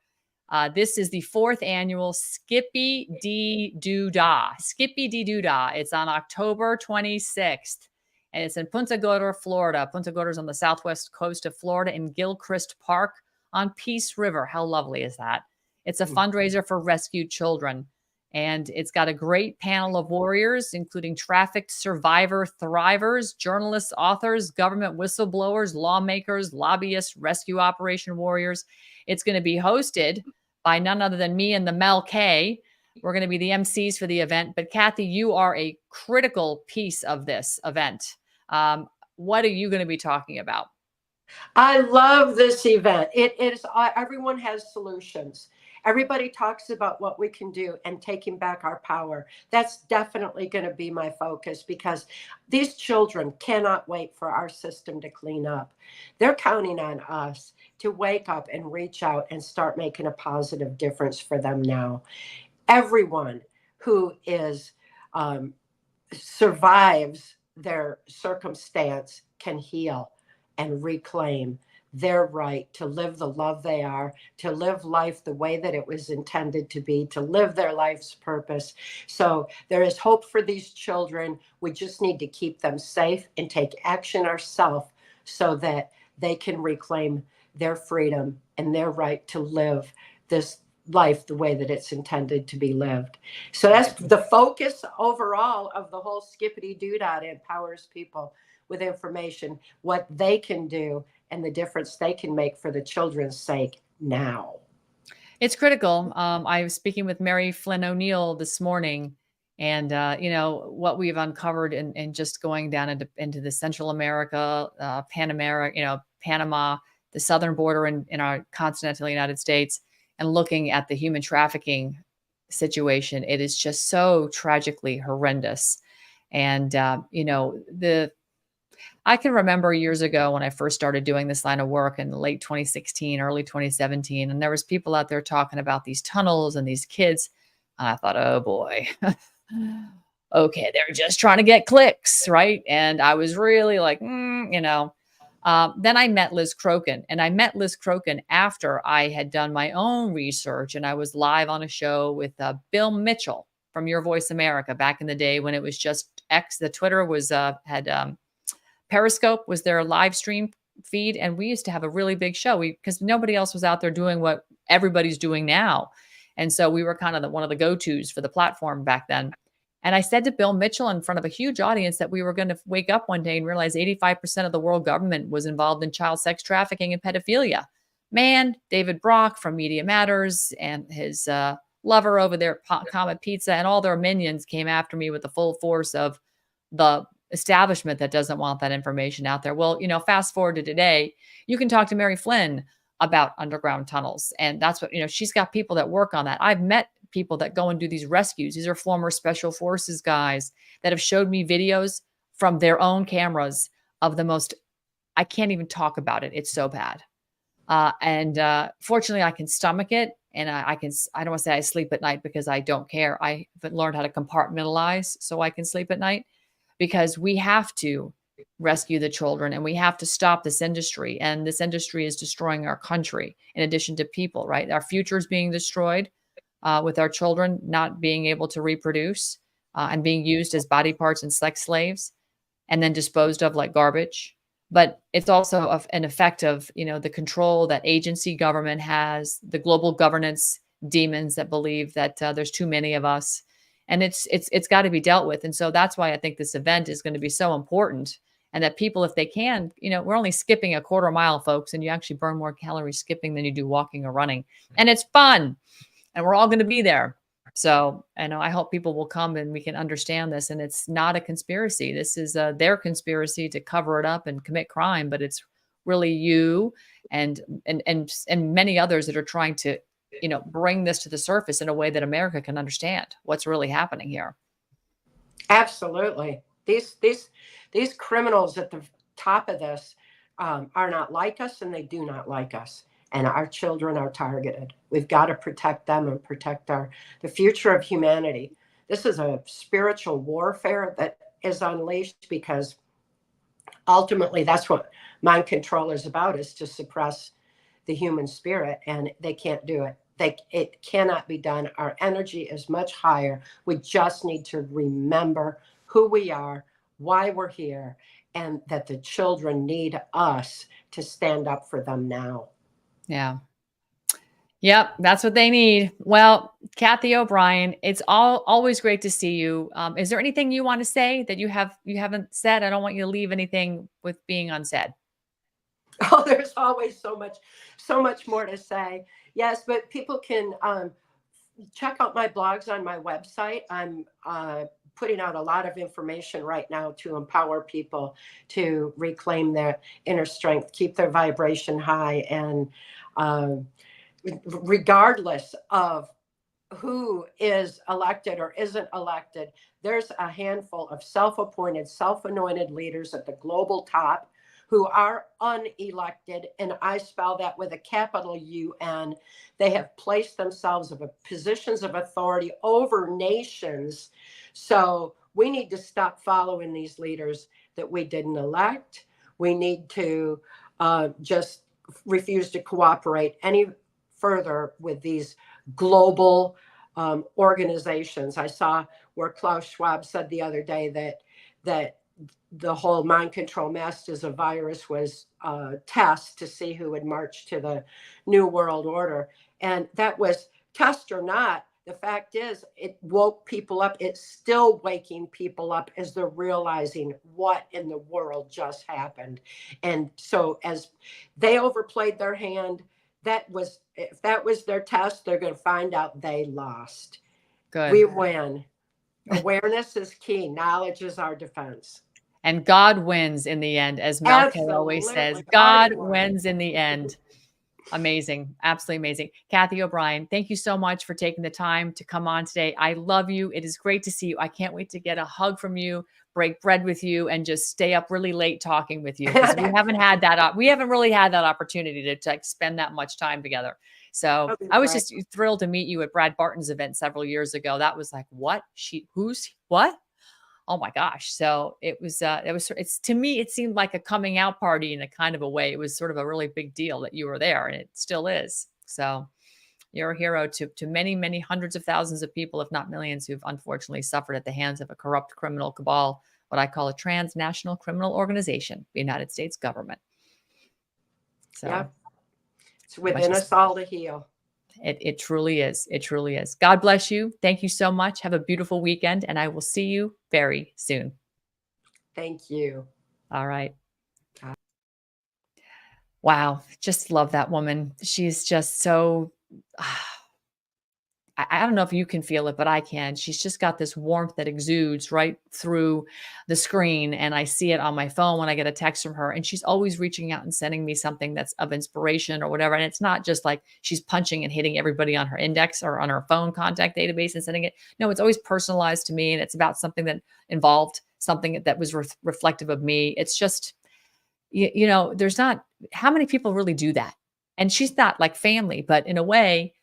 Speaker 18: This is the 4th annual Skippy Dee Doo-Dah. Skippy Dee Doo-Dah. It's on October 26th. And it's in Punta Gorda, Florida. Punta Gorda is on the southwest coast of Florida in Gilchrist Park on Peace River. How lovely is that? It's a fundraiser for rescued children. And it's got a great panel of warriors, including trafficked survivor thrivers, journalists, authors, government whistleblowers, lawmakers, lobbyists, rescue operation warriors. It's going to be hosted by none other than me and the Mel K. We're going to be the MCs for the event. But Kathy, you are a critical piece of this event. What are you going to be talking about?
Speaker 21: I love this event. It is, everyone has solutions. Everybody talks about what we can do and taking back our power. That's definitely going to be my focus, because these children cannot wait for our system to clean up. They're counting on us to wake up and reach out and start making a positive difference for them now. Everyone who is survives their circumstance can heal and reclaim their right to live the love they are, to live life the way that it was intended to be, to live their life's purpose. So there is hope for these children. We just need to keep them safe and take action ourselves so that they can reclaim their freedom and their right to live this life the way that it's intended to be lived. So that's the focus overall of the whole Skippity Doo-Dah. It empowers people with information, what they can do and the difference they can make for the children's sake now.
Speaker 18: It's critical. I was speaking with Mary Flynn O'Neill this morning, and what we've uncovered in just going down into the Central America, Panama, the southern border in our continental United States, and looking at the human trafficking situation. It is just so tragically horrendous. And I can remember years ago when I first started doing this line of work in late 2016, early 2017, and there was people out there talking about these tunnels and these kids. And I thought, oh boy, okay, they're just trying to get clicks, right? And I was really like, Then I met Liz Crokin, and I met Liz Crokin after I had done my own research, and I was live on a show with Bill Mitchell from Your Voice America back in the day when it was just X. The Twitter was Periscope was their live stream feed. And we used to have a really big show because nobody else was out there doing what everybody's doing now. And so we were kind of one of the go-tos for the platform back then. And I said to Bill Mitchell in front of a huge audience that we were going to wake up one day and realize 85% of the world government was involved in child sex trafficking and pedophilia. Man, David Brock from Media Matters and his lover over there, Comet Pizza, and all their minions came after me with the full force of the establishment that doesn't want that information out there. Well, fast forward to today, you can talk to Mary Flynn about underground tunnels. And that's what, she's got people that work on that. I've met people that go and do these rescues. These are former special forces guys that have showed me videos from their own cameras of the most, I can't even talk about it. It's so bad. Fortunately I can stomach it. And I don't want to say I sleep at night because I don't care. I have learned how to compartmentalize so I can sleep at night. Because we have to rescue the children and we have to stop this industry. And this industry is destroying our country in addition to people, right? Our future is being destroyed with our children not being able to reproduce and being used as body parts and sex slaves and then disposed of like garbage. But it's also an effect of, the control that agency government has, the global governance demons that believe that there's too many of us. And it's got to be dealt with. And so that's why I think this event is going to be so important. And that people, if they can, we're only skipping a quarter mile, folks, and you actually burn more calories skipping than you do walking or running. And it's fun. And we're all going to be there. So, I hope people will come and we can understand this. And it's not a conspiracy. This is their conspiracy to cover it up and commit crime, but it's really you and many others that are trying to, bring this to the surface in a way that America can understand what's really happening here.
Speaker 21: Absolutely. These criminals at the top of this are not like us, and they do not like us. And our children are targeted. We've got to protect them and protect the future of humanity. This is a spiritual warfare that is unleashed, because ultimately that's what mind control is about, is to suppress the human spirit, and they can't do it. It cannot be done. Our energy is much higher. We just need to remember who we are, why we're here, and that the children need us to stand up for them now.
Speaker 18: Yeah. Yep, that's what they need. Well, Kathy O'Brien, it's always great to see you. Is there anything you want to say that you haven't said? I don't want you to leave anything with being unsaid.
Speaker 21: Oh, there's always so much more to say. Yes, but people can check out my blogs on my website. I'm putting out a lot of information right now to empower people to reclaim their inner strength, keep their vibration high, and regardless of who is elected or isn't elected, there's a handful of self-appointed, self-anointed leaders at the global top who are unelected, and I spell that with a capital UN. They have placed themselves in positions of authority over nations. So we need to stop following these leaders that we didn't elect. We need to just refuse to cooperate any further with these global organizations. I saw where Klaus Schwab said the other day that the whole mind control mess as a virus was a test to see who would march to the new world order. And that was, test or not, the fact is it woke people up. It's still waking people up as they're realizing what in the world just happened. And so as they overplayed their hand, if that was their test, they're going to find out they lost.
Speaker 18: Good.
Speaker 21: We win. Awareness is key. Knowledge is our defense.
Speaker 18: And God wins in the end, as Malcolm always says. God wins in the end. Amazing. Absolutely amazing. Kathy O'Brien, thank you so much for taking the time to come on today. I love you. It is great to see you. I can't wait to get a hug from you, break bread with you, and just stay up really late talking with you, because we haven't really had that opportunity to spend that much time together. So I was just thrilled to meet you at Brad Barton's event several years ago. That was like, what? Who's what? Oh my gosh. So it's to me, it seemed like a coming out party in a kind of a way. It was sort of a really big deal that you were there, and it still is. So you're a hero to many, many hundreds of thousands of people, if not millions, who've unfortunately suffered at the hands of a corrupt criminal cabal, what I call a transnational criminal organization, the United States government. So
Speaker 21: yeah. It's within us all to heal.
Speaker 18: It truly is. It truly is. God bless you. Thank you so much. Have a beautiful weekend, and I will see you very soon.
Speaker 21: Thank you.
Speaker 18: All right. Wow. Just love that woman. She's just so, I don't know if you can feel it, but I can. She's just got this warmth that exudes right through the screen. And I see it on my phone when I get a text from her. And she's always reaching out and sending me something that's of inspiration or whatever. And it's not just like she's punching and hitting everybody on her index or on her phone contact database and sending it. No, it's always personalized to me. And it's about something that involved something that was reflective of me. It's just, there's not, how many people really do that? And she's not like family, but in a way,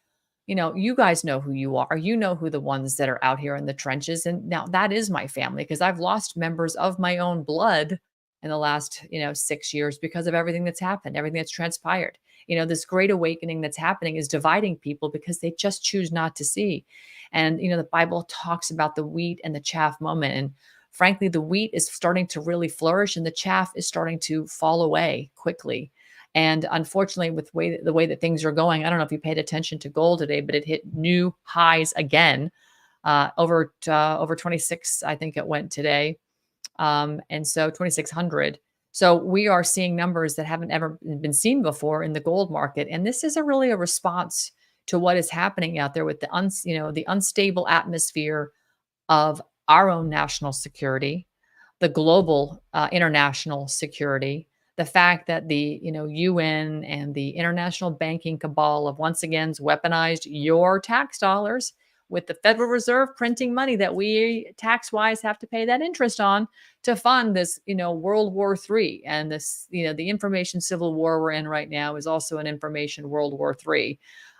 Speaker 18: you guys know who you are. You know who the ones that are out here in the trenches. And now that is my family, because I've lost members of my own blood in the last, 6 years because of everything that's happened, everything that's transpired. This great awakening that's happening is dividing people because they just choose not to see. And, the Bible talks about the wheat and the chaff moment. And frankly, the wheat is starting to really flourish and the chaff is starting to fall away quickly. And unfortunately, with the way that things are going, I don't know if you paid attention to gold today, but it hit new highs again, over 26, I think it went today. And so 2,600. So we are seeing numbers that haven't ever been seen before in the gold market. And this is really a response to what is happening out there with the unstable atmosphere of our own national security, the global international security, the fact that the UN and the international banking cabal have once again weaponized your tax dollars with the Federal Reserve printing money that we tax-wise have to pay that interest on to fund this, World War III. And this, the information civil war we're in right now is also an information World War III.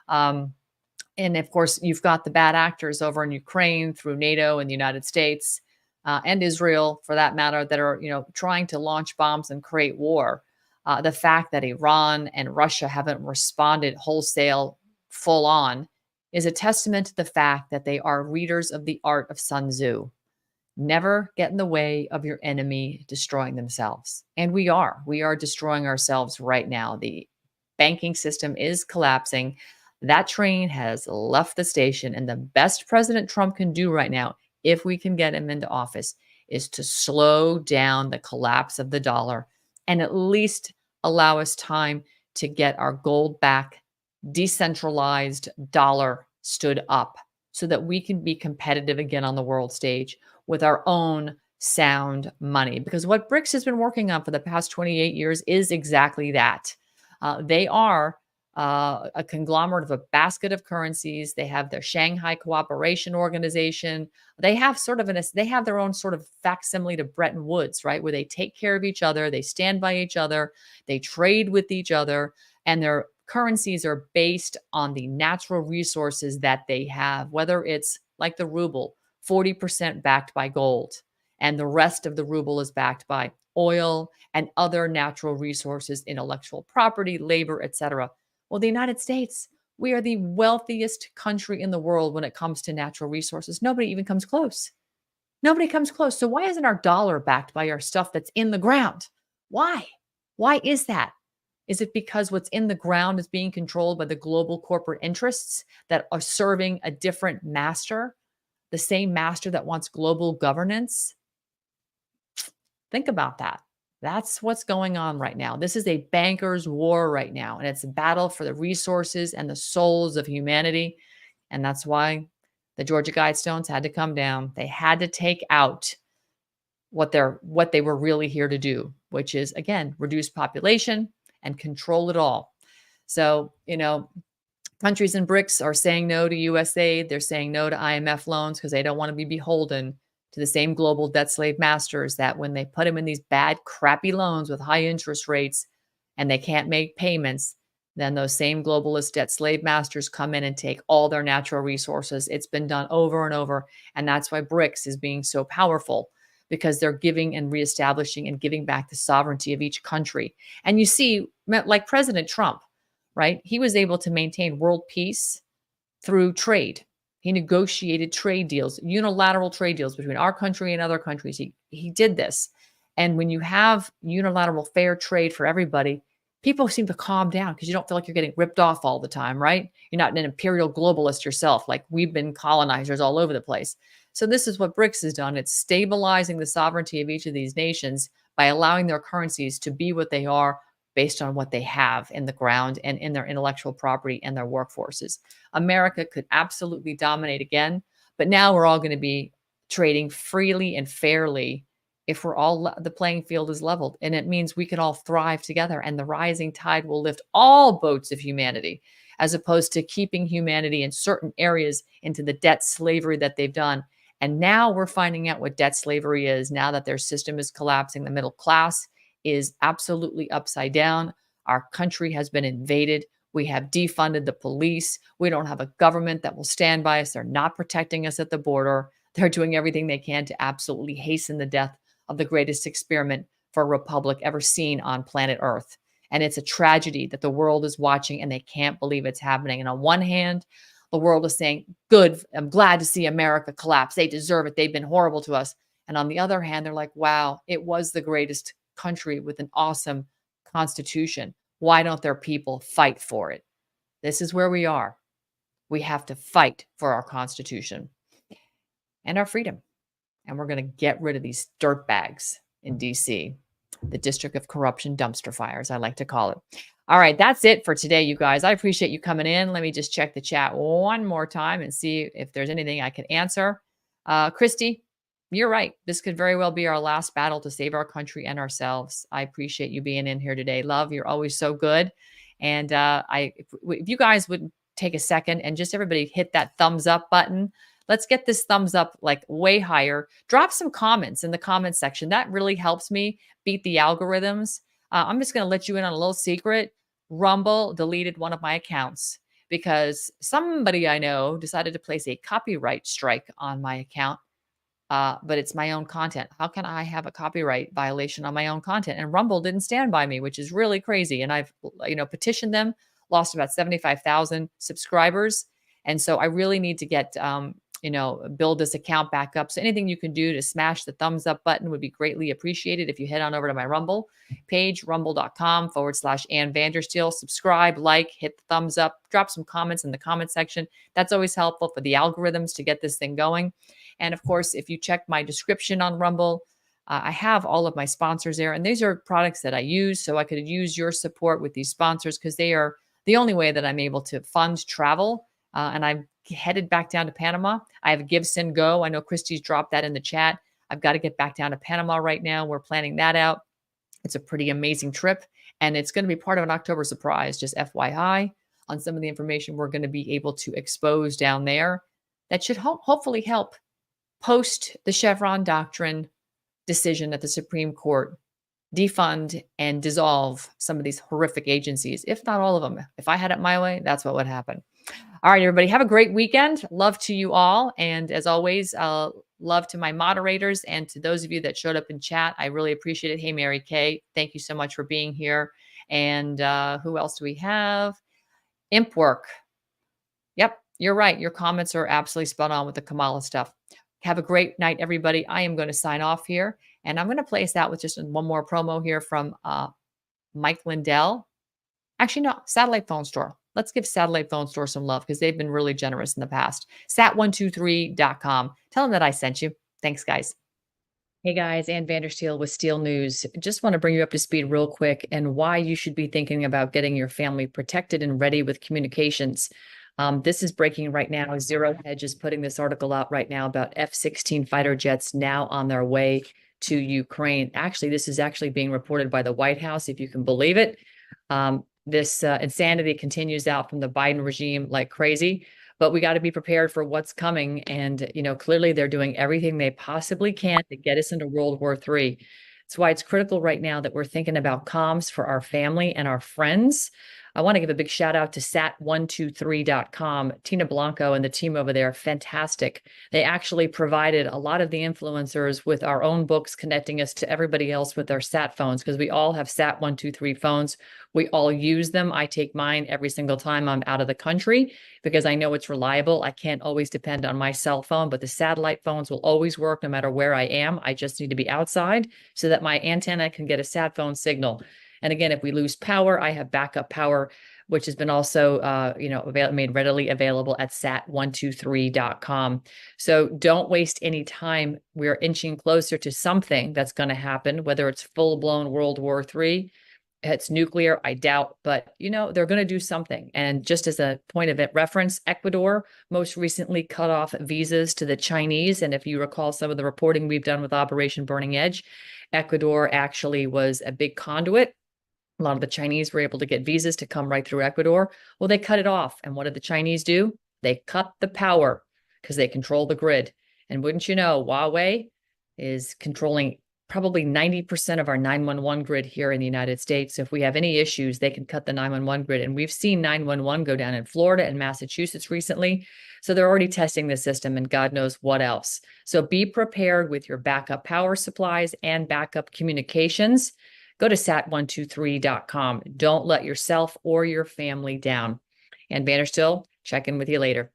Speaker 18: And of course, you've got the bad actors over in Ukraine through NATO and the United States and Israel, for that matter, that are, trying to launch bombs and create war. The fact that Iran and Russia haven't responded wholesale, full on, is a testament to the fact that they are readers of the art of Sun Tzu. Never get in the way of your enemy destroying themselves. And we are destroying ourselves right now. The banking system is collapsing. That train has left the station. And the best President Trump can do right now, if we can get him into office, is to slow down the collapse of the dollar and at least allow us time to get our gold back, decentralized dollar stood up so that we can be competitive again on the world stage with our own sound money. Because what BRICS has been working on for the past 28 years is exactly that. They are a conglomerate of a basket of currencies. They have their Shanghai Cooperation Organization. They have they have their own sort of facsimile to Bretton Woods, right? Where they take care of each other, they stand by each other, they trade with each other, and their currencies are based on the natural resources that they have, whether it's like the ruble, 40% backed by gold, and the rest of the ruble is backed by oil and other natural resources, intellectual property, labor, etc. Well, the United States, we are the wealthiest country in the world when it comes to natural resources. Nobody even comes close. Nobody comes close. So why isn't our dollar backed by our stuff that's in the ground? Why? Why is that? Is it because what's in the ground is being controlled by the global corporate interests that are serving a different master, the same master that wants global governance? Think about that. That's what's going on right now. This is a banker's war right now, and it's a battle for the resources and the souls of humanity. And that's why the Georgia Guidestones had to come down. They had to take out what they were really here to do, which is, again, reduce population and control it all. So, countries in BRICS are saying no to USAID. They're saying no to IMF loans because they don't want to be beholden to the same global debt slave masters that when they put them in these bad, crappy loans with high interest rates and they can't make payments, then those same globalist debt slave masters come in and take all their natural resources. It's been done over and over. And that's why BRICS is being so powerful, because they're giving and reestablishing and giving back the sovereignty of each country. And you see, like President Trump, right? He was able to maintain world peace through trade. He negotiated trade deals, unilateral trade deals between our country and other countries. He did this. And when you have unilateral fair trade for everybody, people seem to calm down because you don't feel like you're getting ripped off all the time, right? You're not an imperial globalist yourself, like we've been colonizers all over the place. So this is what BRICS has done. It's stabilizing the sovereignty of each of these nations by allowing their currencies to be what they are based on what they have in the ground and in their intellectual property and their workforces. America could absolutely dominate again, but now we're all going to be trading freely and fairly if we're all, the playing field is leveled. And it means we can all thrive together, and the rising tide will lift all boats of humanity, as opposed to keeping humanity in certain areas into the debt slavery that they've done. And now we're finding out what debt slavery is, now that their system is collapsing. The middle class is absolutely upside down. Our country has been invaded. We have defunded the police. We don't have a government that will stand by us. They're not protecting us at the border. They're doing everything they can to absolutely hasten the death of the greatest experiment for a republic ever seen on planet Earth. And it's a tragedy that the world is watching and they can't believe it's happening. And on one hand, the world is saying, good, I'm glad to see America collapse. They deserve it. They've been horrible to us. And on the other hand, they're like, wow, it was the greatest country with an awesome constitution. Why don't their people fight for it? This is where we are. We have to fight for our constitution and our freedom. And we're going to get rid of these dirtbags in DC, the District of Corruption dumpster fires, I like to call it. All right, that's it for today, you guys. I appreciate you coming in. Let me just check the chat one more time and see if there's anything I can answer. Christy, you're right. This could very well be our last battle to save our country and ourselves. I appreciate you being in here today. Love, you're always so good. And if you guys would take a second and just everybody hit that thumbs up button. Let's get this thumbs up like way higher. Drop some comments in the comments section. That really helps me beat the algorithms. I'm just going to let you in on a little secret. Rumble deleted one of my accounts because somebody I know decided to place a copyright strike on my account. But it's my own content. How can I have a copyright violation on my own content? And Rumble didn't stand by me, which is really crazy. And I've, petitioned them, lost about 75,000 subscribers. And so I really need to get, build this account back up. So anything you can do to smash the thumbs up button would be greatly appreciated. If you head on over to my Rumble page, rumble.com/Ann Vandersteel, subscribe, like, hit the thumbs up, drop some comments in the comment section. That's always helpful for the algorithms to get this thing going. And of course, if you check my description on Rumble, I have all of my sponsors there. And these are products that I use. So I could use your support with these sponsors because they are the only way that I'm able to fund travel. And I'm headed back down to Panama. I have Give, Send, Go. I know Christy's dropped that in the chat. I've got to get back down to Panama right now. We're planning that out. It's a pretty amazing trip. And it's going to be part of an October surprise, just FYI, on some of the information we're going to be able to expose down there. That should hopefully help post the Chevron doctrine decision at the Supreme Court, defund and dissolve some of these horrific agencies, if not all of them. If I had it my way, that's what would happen. All right, everybody, have a great weekend. Love to you all. And as always, love to my moderators and to those of you that showed up in chat. I really appreciate it. Hey, Mary Kay, thank you so much for being here. And who else do we have? Imp Work. Yep, you're right. Your comments are absolutely spot on with the Kamala stuff. Have a great night, everybody. I am going to sign off here. And I'm going to play us out with just one more promo here from Mike Lindell. Actually, no, Satellite Phone Store. Let's give Satellite Phone Store some love because they've been really generous in the past. Sat123.com. Tell them that I sent you. Thanks, guys. Hey, guys. Ann Vandersteel with Steel News. Just want to bring you up to speed real quick and why you should be thinking about getting your family protected and ready with communications. This is breaking right now. Zero Hedge is putting this article out right now about F-16 fighter jets now on their way to Ukraine. Actually, this is actually being reported by the White House, if you can believe it. This insanity continues out from the Biden regime like crazy, but we got to be prepared for what's coming. And, clearly they're doing everything they possibly can to get us into World War III. That's why it's critical right now that we're thinking about comms for our family and our friends. I want to give a big shout out to sat123.com. Tina Blanco and the team over there, fantastic. They actually provided a lot of the influencers with our own books, connecting us to everybody else with their sat phones, because we all have sat123 phones. We all use them. I take mine every single time I'm out of the country because I know it's reliable. I can't always depend on my cell phone, but the satellite phones will always work no matter where I am. I just need to be outside so that my antenna can get a sat phone signal. And again, if we lose power, I have backup power, which has been also, made readily available at sat123.com. So don't waste any time. We're inching closer to something that's going to happen, whether it's full-blown World War III, it's nuclear, I doubt, but they're going to do something. And just as a point of reference, Ecuador most recently cut off visas to the Chinese. And if you recall some of the reporting we've done with Operation Burning Edge, Ecuador actually was a big conduit. A lot of the Chinese were able to get visas to come right through Ecuador. Well, they cut it off. And what did the Chinese do? They cut the power because they control the grid. And wouldn't you know, Huawei is controlling probably 90% of our 911 grid here in the United States. So if we have any issues, they can cut the 911 grid. And we've seen 911 go down in Florida and Massachusetts recently. So they're already testing the system and God knows what else. So be prepared with your backup power supplies and backup communications. Go to sat123.com. Don't let yourself or your family down. And Vandersteel, check in with you later.